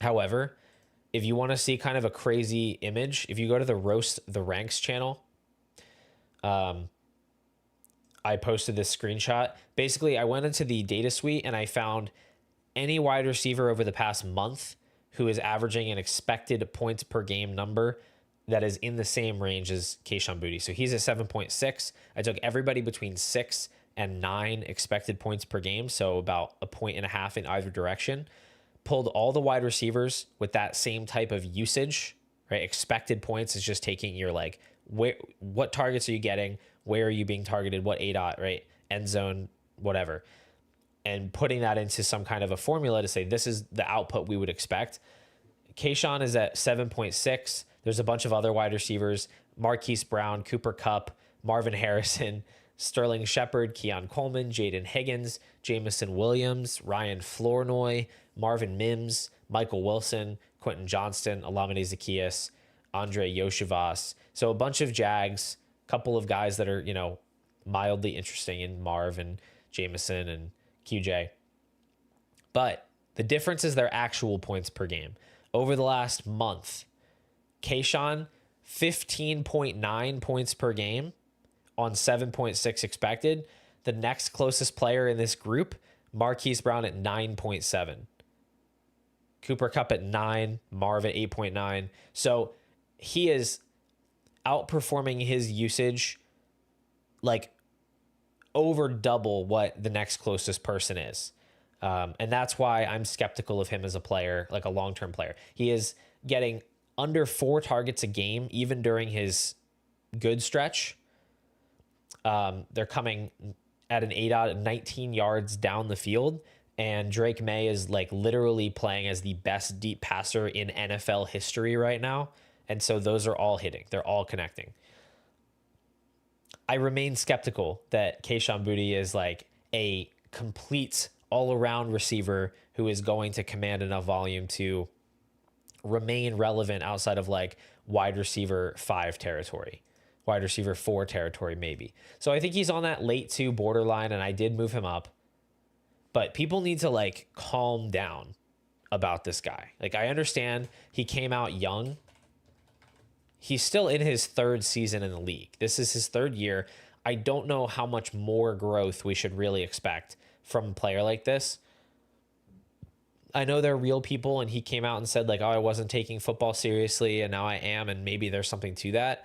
However, if you want to see kind of a crazy image, if you go to the Roast the Ranks channel, I posted this screenshot. Basically, I went into the data suite and I found any wide receiver over the past month who is averaging an expected points per game number that is in the same range as Kayshon Boutte. So he's at 7.6. I took everybody between 6 and 9 expected points per game, so about 1.5 points in either direction. Pulled all the wide receivers with that same type of usage, right? Expected points is just taking your like, what targets are you getting? Where are you being targeted? What ADOT, right? End zone, whatever. And putting that into some kind of a formula to say, this is the output we would expect. Kayshon is at 7.6. There's a bunch of other wide receivers: Marquise Brown, Cooper Kupp, Marvin Harrison, Sterling Shepard, Keon Coleman, Jaden Higgins, Jamison Williams, Ryan Flournoy, Marvin Mims, Michael Wilson, Quentin Johnston, Olamide Zaccheaus, Andre Yoshivas. So a bunch of Jags, couple of guys that are, mildly interesting in Marv and Jamison and QJ. But the difference is their actual points per game. Over the last month, Kayshon, 15.9 points per game on 7.6 expected. The next closest player in this group, Marquise Brown at 9.7. Cooper Kupp at 9, Marv at 8.9. So he is outperforming his usage like over double what the next closest person is. And that's why I'm skeptical of him as a player, like a long-term player. He is getting under 4 targets a game, even during his good stretch. They're coming at an ADOT at 19 yards down the field. And Drake May is like literally playing as the best deep passer in NFL history right now. And so those are all hitting. They're all connecting. I remain skeptical that Kayshon Boutte is like a complete all-around receiver who is going to command enough volume to remain relevant outside of like wide receiver 5 territory, wide receiver 4 territory maybe. So I think he's on that late 2 borderline, and I did move him up. But people need to like calm down about this guy. Like, I understand he came out young. He's still in his 3rd season in the league. This is his 3rd year. I don't know how much more growth we should really expect from a player like this. I know they're real people, and he came out and said like, oh, I wasn't taking football seriously, and now I am, and maybe there's something to that.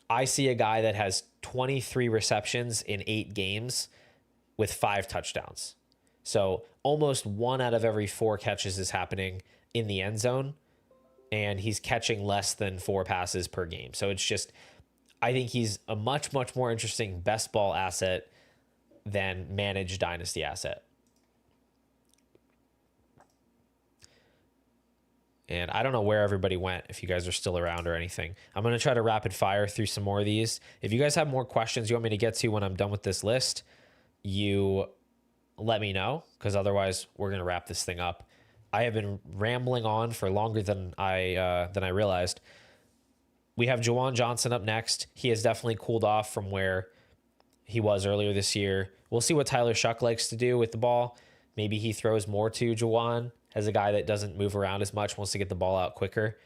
I see a guy that has 23 receptions in 8 games with 5 touchdowns. So almost 1 out of every 4 catches is happening in the end zone, and he's catching less than 4 passes per game. So it's just, I think he's a much, much more interesting best ball asset than managed dynasty asset. And I don't know where everybody went, if you guys are still around or anything. I'm going to try to rapid fire through some more of these. If you guys have more questions you want me to get to when I'm done with this list, you let me know, because otherwise we're going to wrap this thing up. I have been rambling on for longer than I realized. We have Jawan Johnson up next. He has definitely cooled off from where he was earlier this year. We'll see what Tyler Shuck likes to do with the ball. Maybe he throws more to Jawan as a guy that doesn't move around as much, wants to get the ball out quicker.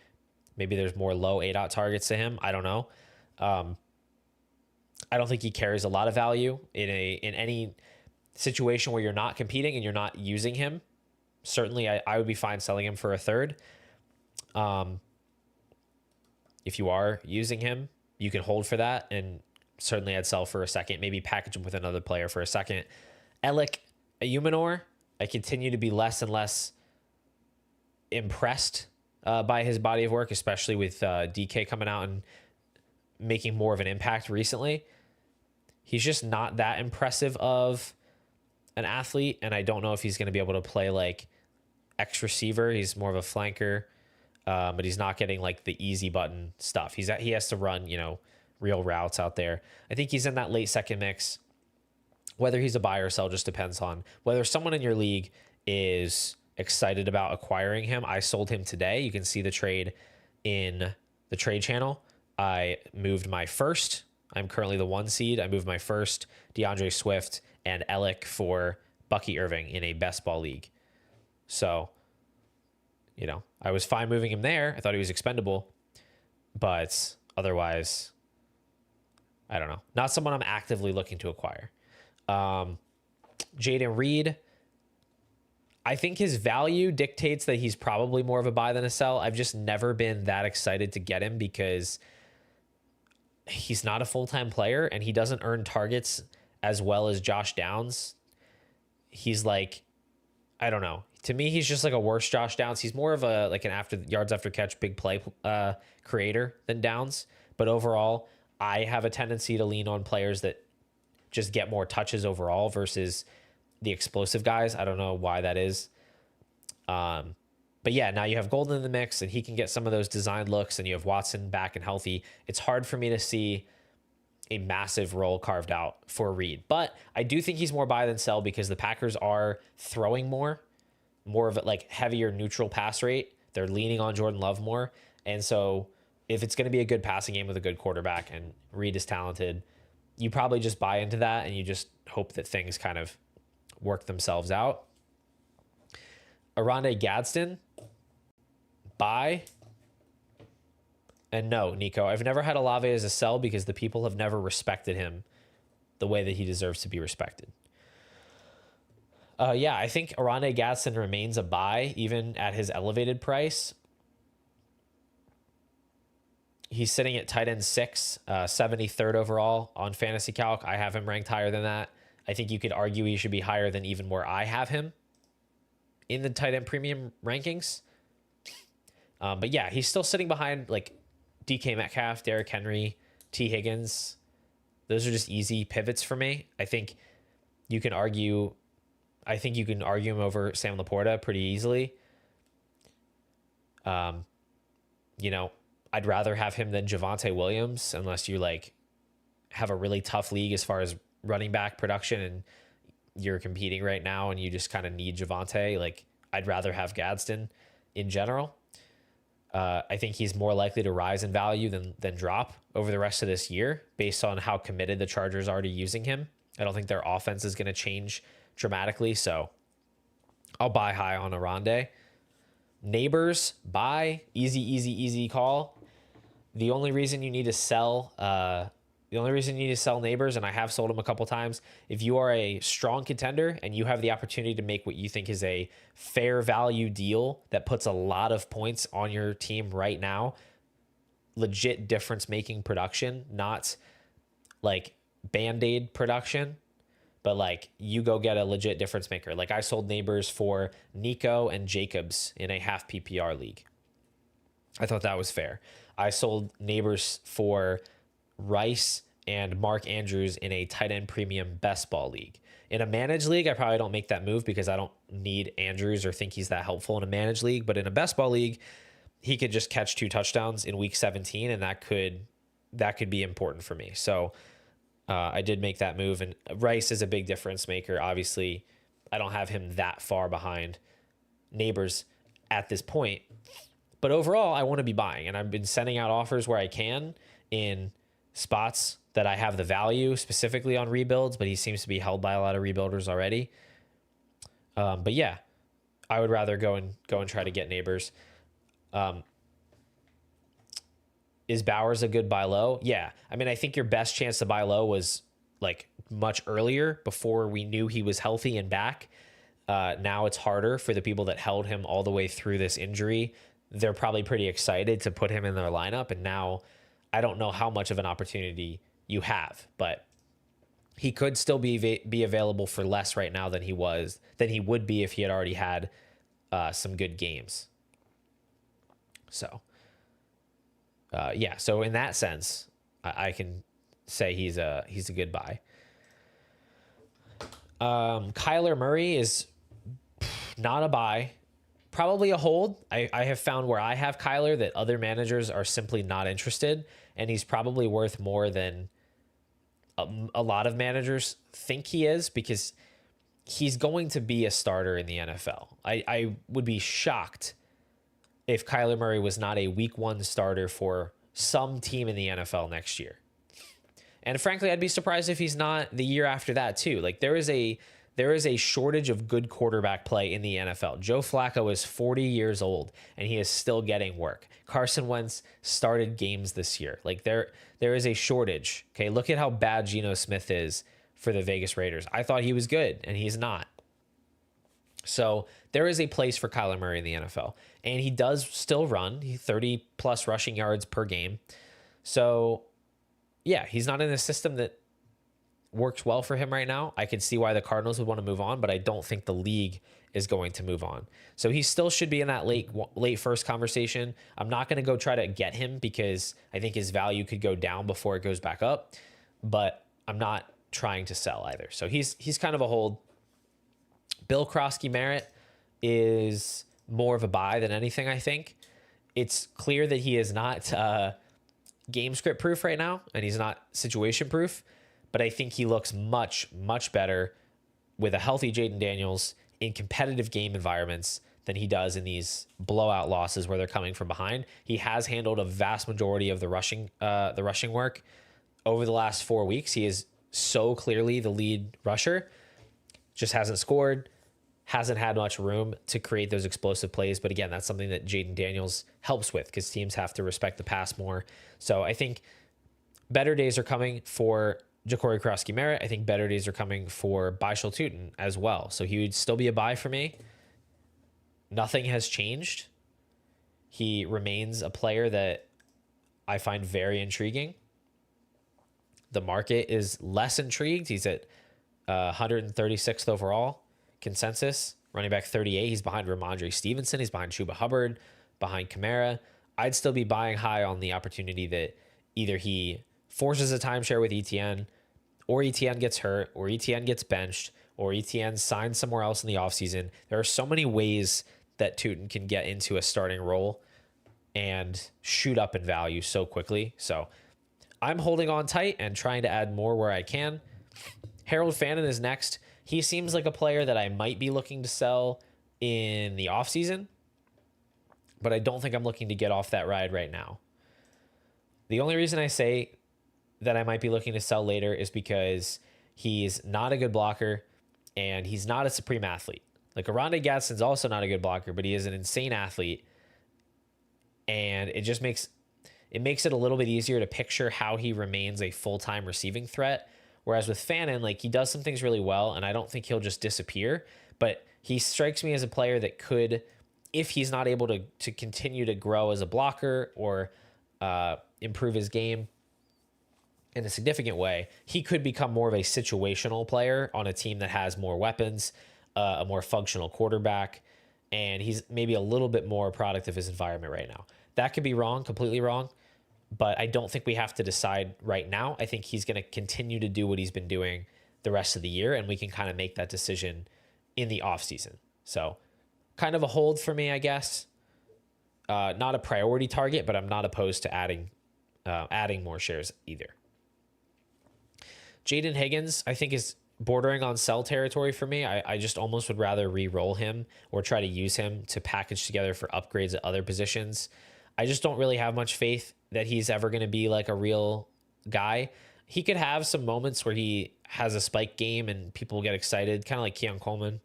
Maybe there's more low A-dot targets to him. I don't know. I don't think he carries a lot of value in any situation where you're not competing and you're not using him. Certainly, I would be fine selling him for a third. If you are using him, you can hold for that, and certainly I'd sell for a second. Maybe package him with another player for a second. Alec Ayumanor, I continue to be less and less impressed by his body of work, especially with DK coming out and making more of an impact recently. He's just not that impressive of an athlete, and I don't know if he's going to be able to play like X receiver. He's more of a flanker, but he's not getting like the easy button stuff. He has to run, real routes out there. I think he's in that late second mix. Whether he's a buy or sell just depends on whether someone in your league is excited about acquiring him. I sold him today. You can see the trade in the trade channel. I moved my first. I'm currently the 1 seed. I moved my first, DeAndre Swift and Alec for Bucky Irving in a best ball league. So, I was fine moving him there. I thought he was expendable, but otherwise, I don't know. Not someone I'm actively looking to acquire. Jaden Reed, I think his value dictates that he's probably more of a buy than a sell. I've just never been that excited to get him because he's not a full-time player and he doesn't earn targets as well as Josh Downs. He's like, I don't know. To me, he's just like a worse Josh Downs. He's more of an yards after catch, big play creator than Downs. But overall, I have a tendency to lean on players that just get more touches overall versus the explosive guys. I don't know why that is. But yeah, now you have Golden in the mix and he can get some of those designed looks, and you have Watson back and healthy. It's hard for me to see a massive role carved out for Reed. But I do think he's more buy than sell because the Packers are throwing more of it like heavier neutral pass rate. They're leaning on Jordan Love more. And so if it's going to be a good passing game with a good quarterback and Reed is talented, you probably just buy into that and you just hope that things kind of work themselves out. Aronde Gadsden, buy. And no, Nico, I've never had Olave as a sell because the people have never respected him the way that he deserves to be respected. Yeah, I think Aronde Gadsden remains a buy even at his elevated price. He's sitting at tight end 6, 73rd overall on Fantasy Calc. I have him ranked higher than that. I think you could argue he should be higher than even where I have him in the tight end premium rankings. But yeah, he's still sitting behind like DK Metcalf, Derrick Henry, T. Higgins. Those are just easy pivots for me. I think you can argue him over Sam Laporta pretty easily. I'd rather have him than Javonte Williams unless you like have a really tough league as far as running back production and you're competing right now and you just kind of need Javonte. Like I'd rather have Gadsden in general. I think he's more likely to rise in value than drop over the rest of this year based on how committed the Chargers are to using him. I don't think their offense is going to change dramatically, so I'll buy high on Aronde. Neighbors, buy. Easy call. The only reason you need to sell Neighbors, and I have sold him a couple times, if you are a strong contender and you have the opportunity to make what you think is a fair value deal that puts a lot of points on your team right now, legit difference-making production, not like Band-Aid production, but like you go get a legit difference maker. Like I sold Neighbors for Nico and Jacobs in a half PPR league. I thought that was fair. I sold Neighbors for Rice and Mark Andrews in a tight end premium best ball league. In a managed league, I probably don't make that move because I don't need Andrews or think he's that helpful in a managed league. But in a best ball league, he could just catch 2 touchdowns in week 17, and that could be important for me. So I did make that move, and Rice is a big difference maker. Obviously, I don't have him that far behind Neighbors at this point, But overall, I want to be buying, and I've been sending out offers where I can in spots that I have the value, specifically on rebuilds, but he seems to be held by a lot of rebuilders already. But yeah, I would rather go and try to get Neighbors. Is Bowers a good buy low? Yeah. I mean, I think your best chance to buy low was like much earlier, before we knew he was healthy and back. Now it's harder for the people that held him all the way through this injury. They're probably pretty excited to put him in their lineup. And now I don't know how much of an opportunity you have, but he could still be available for less right now than he would be if he had already had some good games. So, yeah. So in that sense, I can say he's a good buy. Kyler Murray is not a buy, probably a hold. I have found where I have Kyler that other managers are simply not interested, and he's probably worth more than a lot of managers think he is, because he's going to be a starter in the NFL. I would be shocked if Kyler Murray was not a week 1 starter for some team in the NFL next year. And frankly, I'd be surprised if he's not the year after that too. Like there is a shortage of good quarterback play in the NFL. Joe Flacco is 40 years old and he is still getting work. Carson Wentz started games this year. Like there is a shortage. Okay, look at how bad Geno Smith is for the Vegas Raiders. I thought he was good and he's not. So there is a place for Kyler Murray in the NFL, and he does still run 30 plus rushing yards per game. So yeah, he's not in a system that works well for him right now. I can see why the Cardinals would want to move on, but I don't think the league is going to move on. So he still should be in that late first conversation. I'm not going to go try to get him because I think his value could go down before it goes back up, but I'm not trying to sell either. So he's kind of a hold. Bill Krosky-Merritt is more of a buy than anything, I think. It's clear that he is not game script proof right now, and he's not situation proof, but I think he looks much, much better with a healthy Jaden Daniels in competitive game environments than he does in these blowout losses where they're coming from behind. He has handled a vast majority of the rushing work over the last 4 weeks. He is so clearly the lead rusher, just hasn't scored, hasn't had much room to create those explosive plays. But again, that's something that Jaden Daniels helps with because teams have to respect the pass more. So I think better days are coming for Ja'Cory Krosky-Merritt. I think better days are coming for Baishal Tutin as well. So he would still be a buy for me. Nothing has changed. He remains a player that I find very intriguing. The market is less intrigued. He's at 136th overall consensus, running back 38. He's behind Ramondre Stevenson. He's behind Chuba Hubbard, behind Kamara. I'd still be buying high on the opportunity that either he forces a timeshare with ETN, or ETN gets hurt, or ETN gets benched, or ETN signs somewhere else in the offseason. There are so many ways that Tutin can get into a starting role and shoot up in value so quickly. So I'm holding on tight and trying to add more where I can. Harold Fannin is next. He seems like a player that I might be looking to sell in the offseason, but I don't think I'm looking to get off that ride right now. The only reason I say that I might be looking to sell later is because he's not a good blocker and he's not a supreme athlete. Like Aronde Gadsden's also not a good blocker, but he is an insane athlete. And it just makes it a little bit easier to picture how he remains a full-time receiving threat. Whereas with Fannin, like he does some things really well, and I don't think he'll just disappear. But he strikes me as a player that could, if he's not able to continue to grow as a blocker or improve his game in a significant way, he could become more of a situational player on a team that has more weapons, a more functional quarterback, and he's maybe a little bit more a product of his environment right now. That could be wrong, completely wrong. But I don't think we have to decide right now. I think he's going to continue to do what he's been doing the rest of the year, and we can kind of make that decision in the offseason. So kind of a hold for me, I guess. Not a priority target, but I'm not opposed to adding more shares either. Jaden Higgins, I think, is bordering on sell territory for me. I just almost would rather re-roll him or try to use him to package together for upgrades at other positions. I just don't really have much faith that he's ever going to be like a real guy. He could have some moments where he has a spike game and people get excited, kind of like Keon Coleman.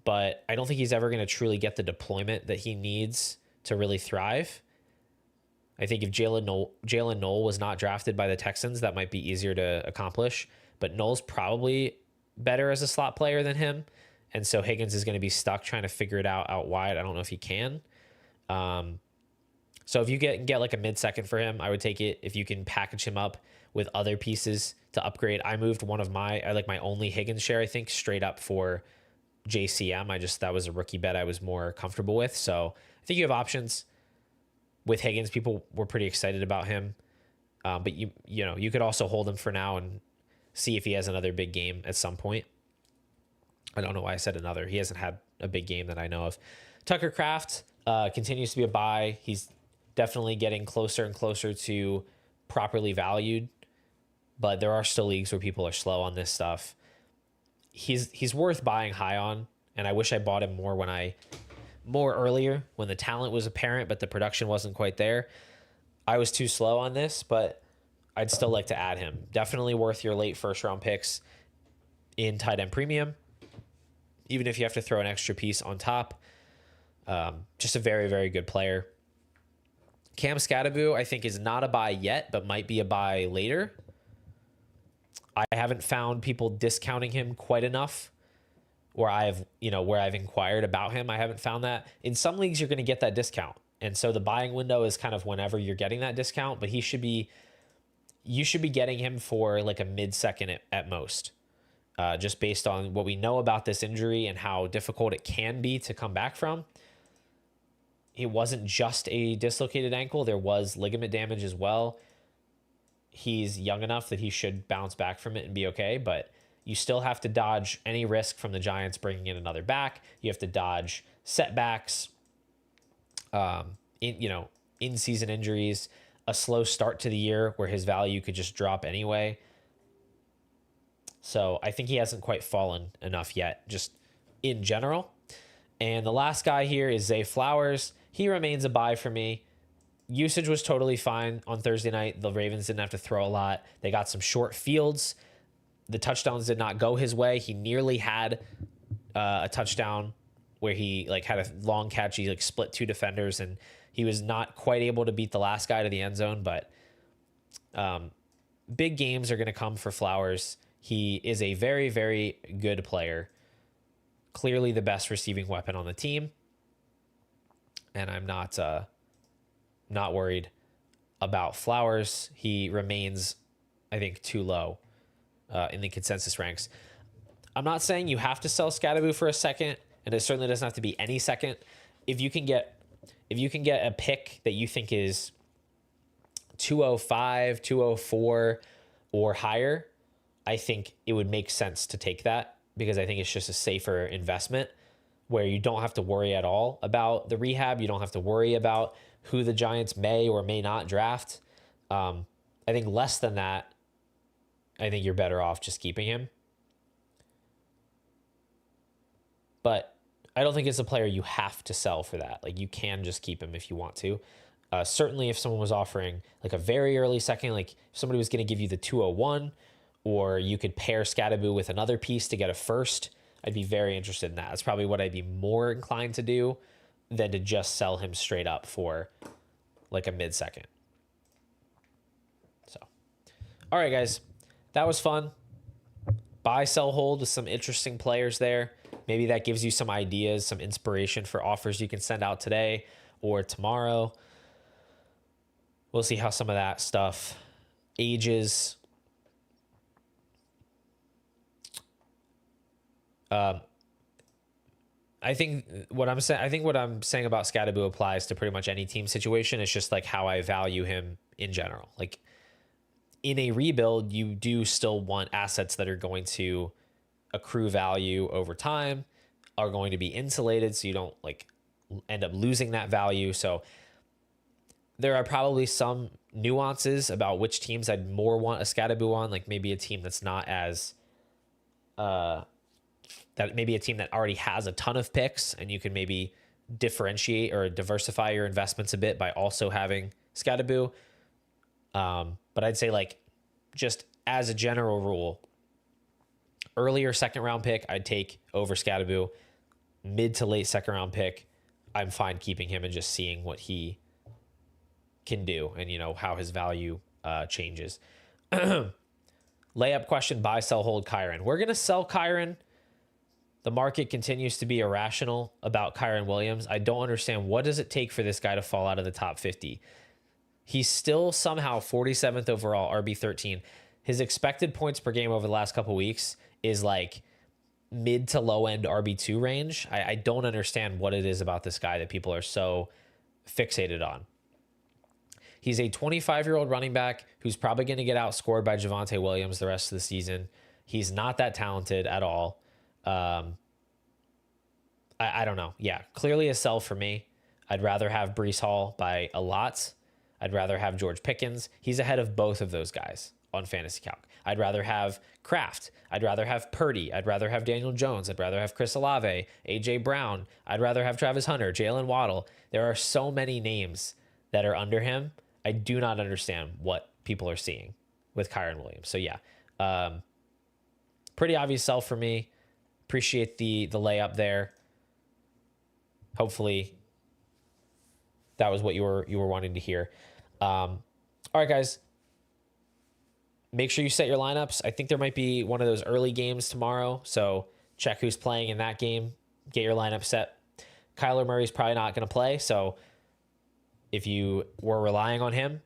But I don't think he's ever going to truly get the deployment that he needs to really thrive. I think if Jalen Noel was not drafted by the Texans, that might be easier to accomplish. But Noel's probably better as a slot player than him. And so Higgins is going to be stuck trying to figure it out wide. I don't know if he can. So if you get like a mid-second for him, I would take it. If you can package him up with other pieces to upgrade. I moved my only Higgins share, I think, straight up for JCM. That was a rookie bet I was more comfortable with. So I think you have options with Higgins. People were pretty excited about him. But you could also hold him for now and see if he has another big game at some point. I don't know why I said another. He hasn't had a big game that I know of. Tucker Kraft continues to be a buy. He's definitely getting closer and closer to properly valued, but there are still leagues where people are slow on this stuff. He's worth buying high on, and I wish I bought him more earlier when the talent was apparent, but the production wasn't quite there. I was too slow on this, but I'd still like to add him. Definitely worth your late first round picks in tight end premium, even if you have to throw an extra piece on top. Just a very, very good player. Cam Scatterbo, I think, is not a buy yet, but might be a buy later. I haven't found people discounting him quite enough, where I've inquired about him. I haven't found that. In some leagues, you're going to get that discount. And so the buying window is kind of whenever you're getting that discount, but you should be getting him for like a mid-second at most, just based on what we know about this injury and how difficult it can be to come back from. It wasn't just a dislocated ankle. There was ligament damage as well. He's young enough that he should bounce back from it and be okay, but you still have to dodge any risk from the Giants bringing in another back. You have to dodge setbacks, in-season injuries, a slow start to the year where his value could just drop anyway. So I think he hasn't quite fallen enough yet, just in general. And the last guy here is Zay Flowers. He remains a buy for me. Usage was totally fine on Thursday night. The Ravens didn't have to throw a lot. They got some short fields. The touchdowns did not go his way. He nearly had a touchdown where he had a long catch. He split two defenders, and he was not quite able to beat the last guy to the end zone. But big games are going to come for Flowers. He is a very, very good player. Clearly the best receiving weapon on the team. And I'm not worried about Flowers. He remains, I think, too low in the consensus ranks. I'm not saying you have to sell Scatterbo for a second, and it certainly doesn't have to be any second. If you can get a pick that you think is 205, 204 or higher, I think it would make sense to take that, because I think it's just a safer investment where you don't have to worry at all about the rehab. You don't have to worry about who the Giants may or may not draft. I think less than that, I think you're better off just keeping him. But I don't think it's a player you have to sell for that. You can just keep him if you want to. Certainly if someone was offering a very early second, if somebody was going to give you the 201, or you could pair Scatterbo with another piece to get a first, I'd be very interested in that. That's probably what I'd be more inclined to do than to just sell him straight up for a mid-second. So, all right, guys, that was fun. Buy, sell, hold with some interesting players there. Maybe that gives you some ideas, some inspiration for offers you can send out today or tomorrow. We'll see how some of that stuff ages. I think what I'm saying about Scatterbo applies to pretty much any team situation. It's just how I value him in general. In a rebuild, you do still want assets that are going to accrue value over time, are going to be insulated so you don't end up losing that value. So there are probably some nuances about which teams I'd more want a Scatterbo on, maybe a team that's not as that maybe a team that already has a ton of picks, and you can maybe differentiate or diversify your investments a bit by also having Scadaboo. But I'd say, like, just as a general rule, earlier second round pick I'd take over Scadaboo. Mid to late second round pick, I'm fine keeping him and just seeing what he can do, and how his value changes. Layup question: buy, sell, hold Kyron. We're gonna sell Kyron. The market continues to be irrational about Kyron Williams. I don't understand, what does it take for this guy to fall out of the top 50? He's still somehow 47th overall, RB13. His expected points per game over the last couple weeks is like mid to low end RB2 range. I don't understand what it is about this guy that people are so fixated on. He's a 25-year-old running back who's probably going to get outscored by Javonte Williams the rest of the season. He's not that talented at all. I don't know. Yeah, clearly a sell for me. I'd rather have Breece Hall by a lot. I'd rather have George Pickens. He's ahead of both of those guys on Fantasy Calc. I'd rather have Kraft. I'd rather have Purdy. I'd rather have Daniel Jones. I'd rather have Chris Olave, A.J. Brown. I'd rather have Travis Hunter, Jalen Waddle. There are so many names that are under him. I do not understand what people are seeing with Kyron Williams. So yeah, pretty obvious sell for me. Appreciate the layup there. Hopefully that was what you were wanting to hear. All right, guys. Make sure you set your lineups. I think there might be one of those early games tomorrow, so check who's playing in that game. Get your lineup set. Kyler Murray's probably not going to play, so if you were relying on him,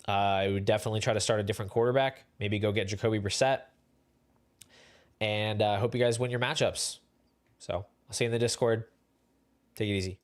I would definitely try to start a different quarterback. Maybe go get Jacoby Brissett. And I hope you guys win your matchups. So I'll see you in the Discord. Take it easy.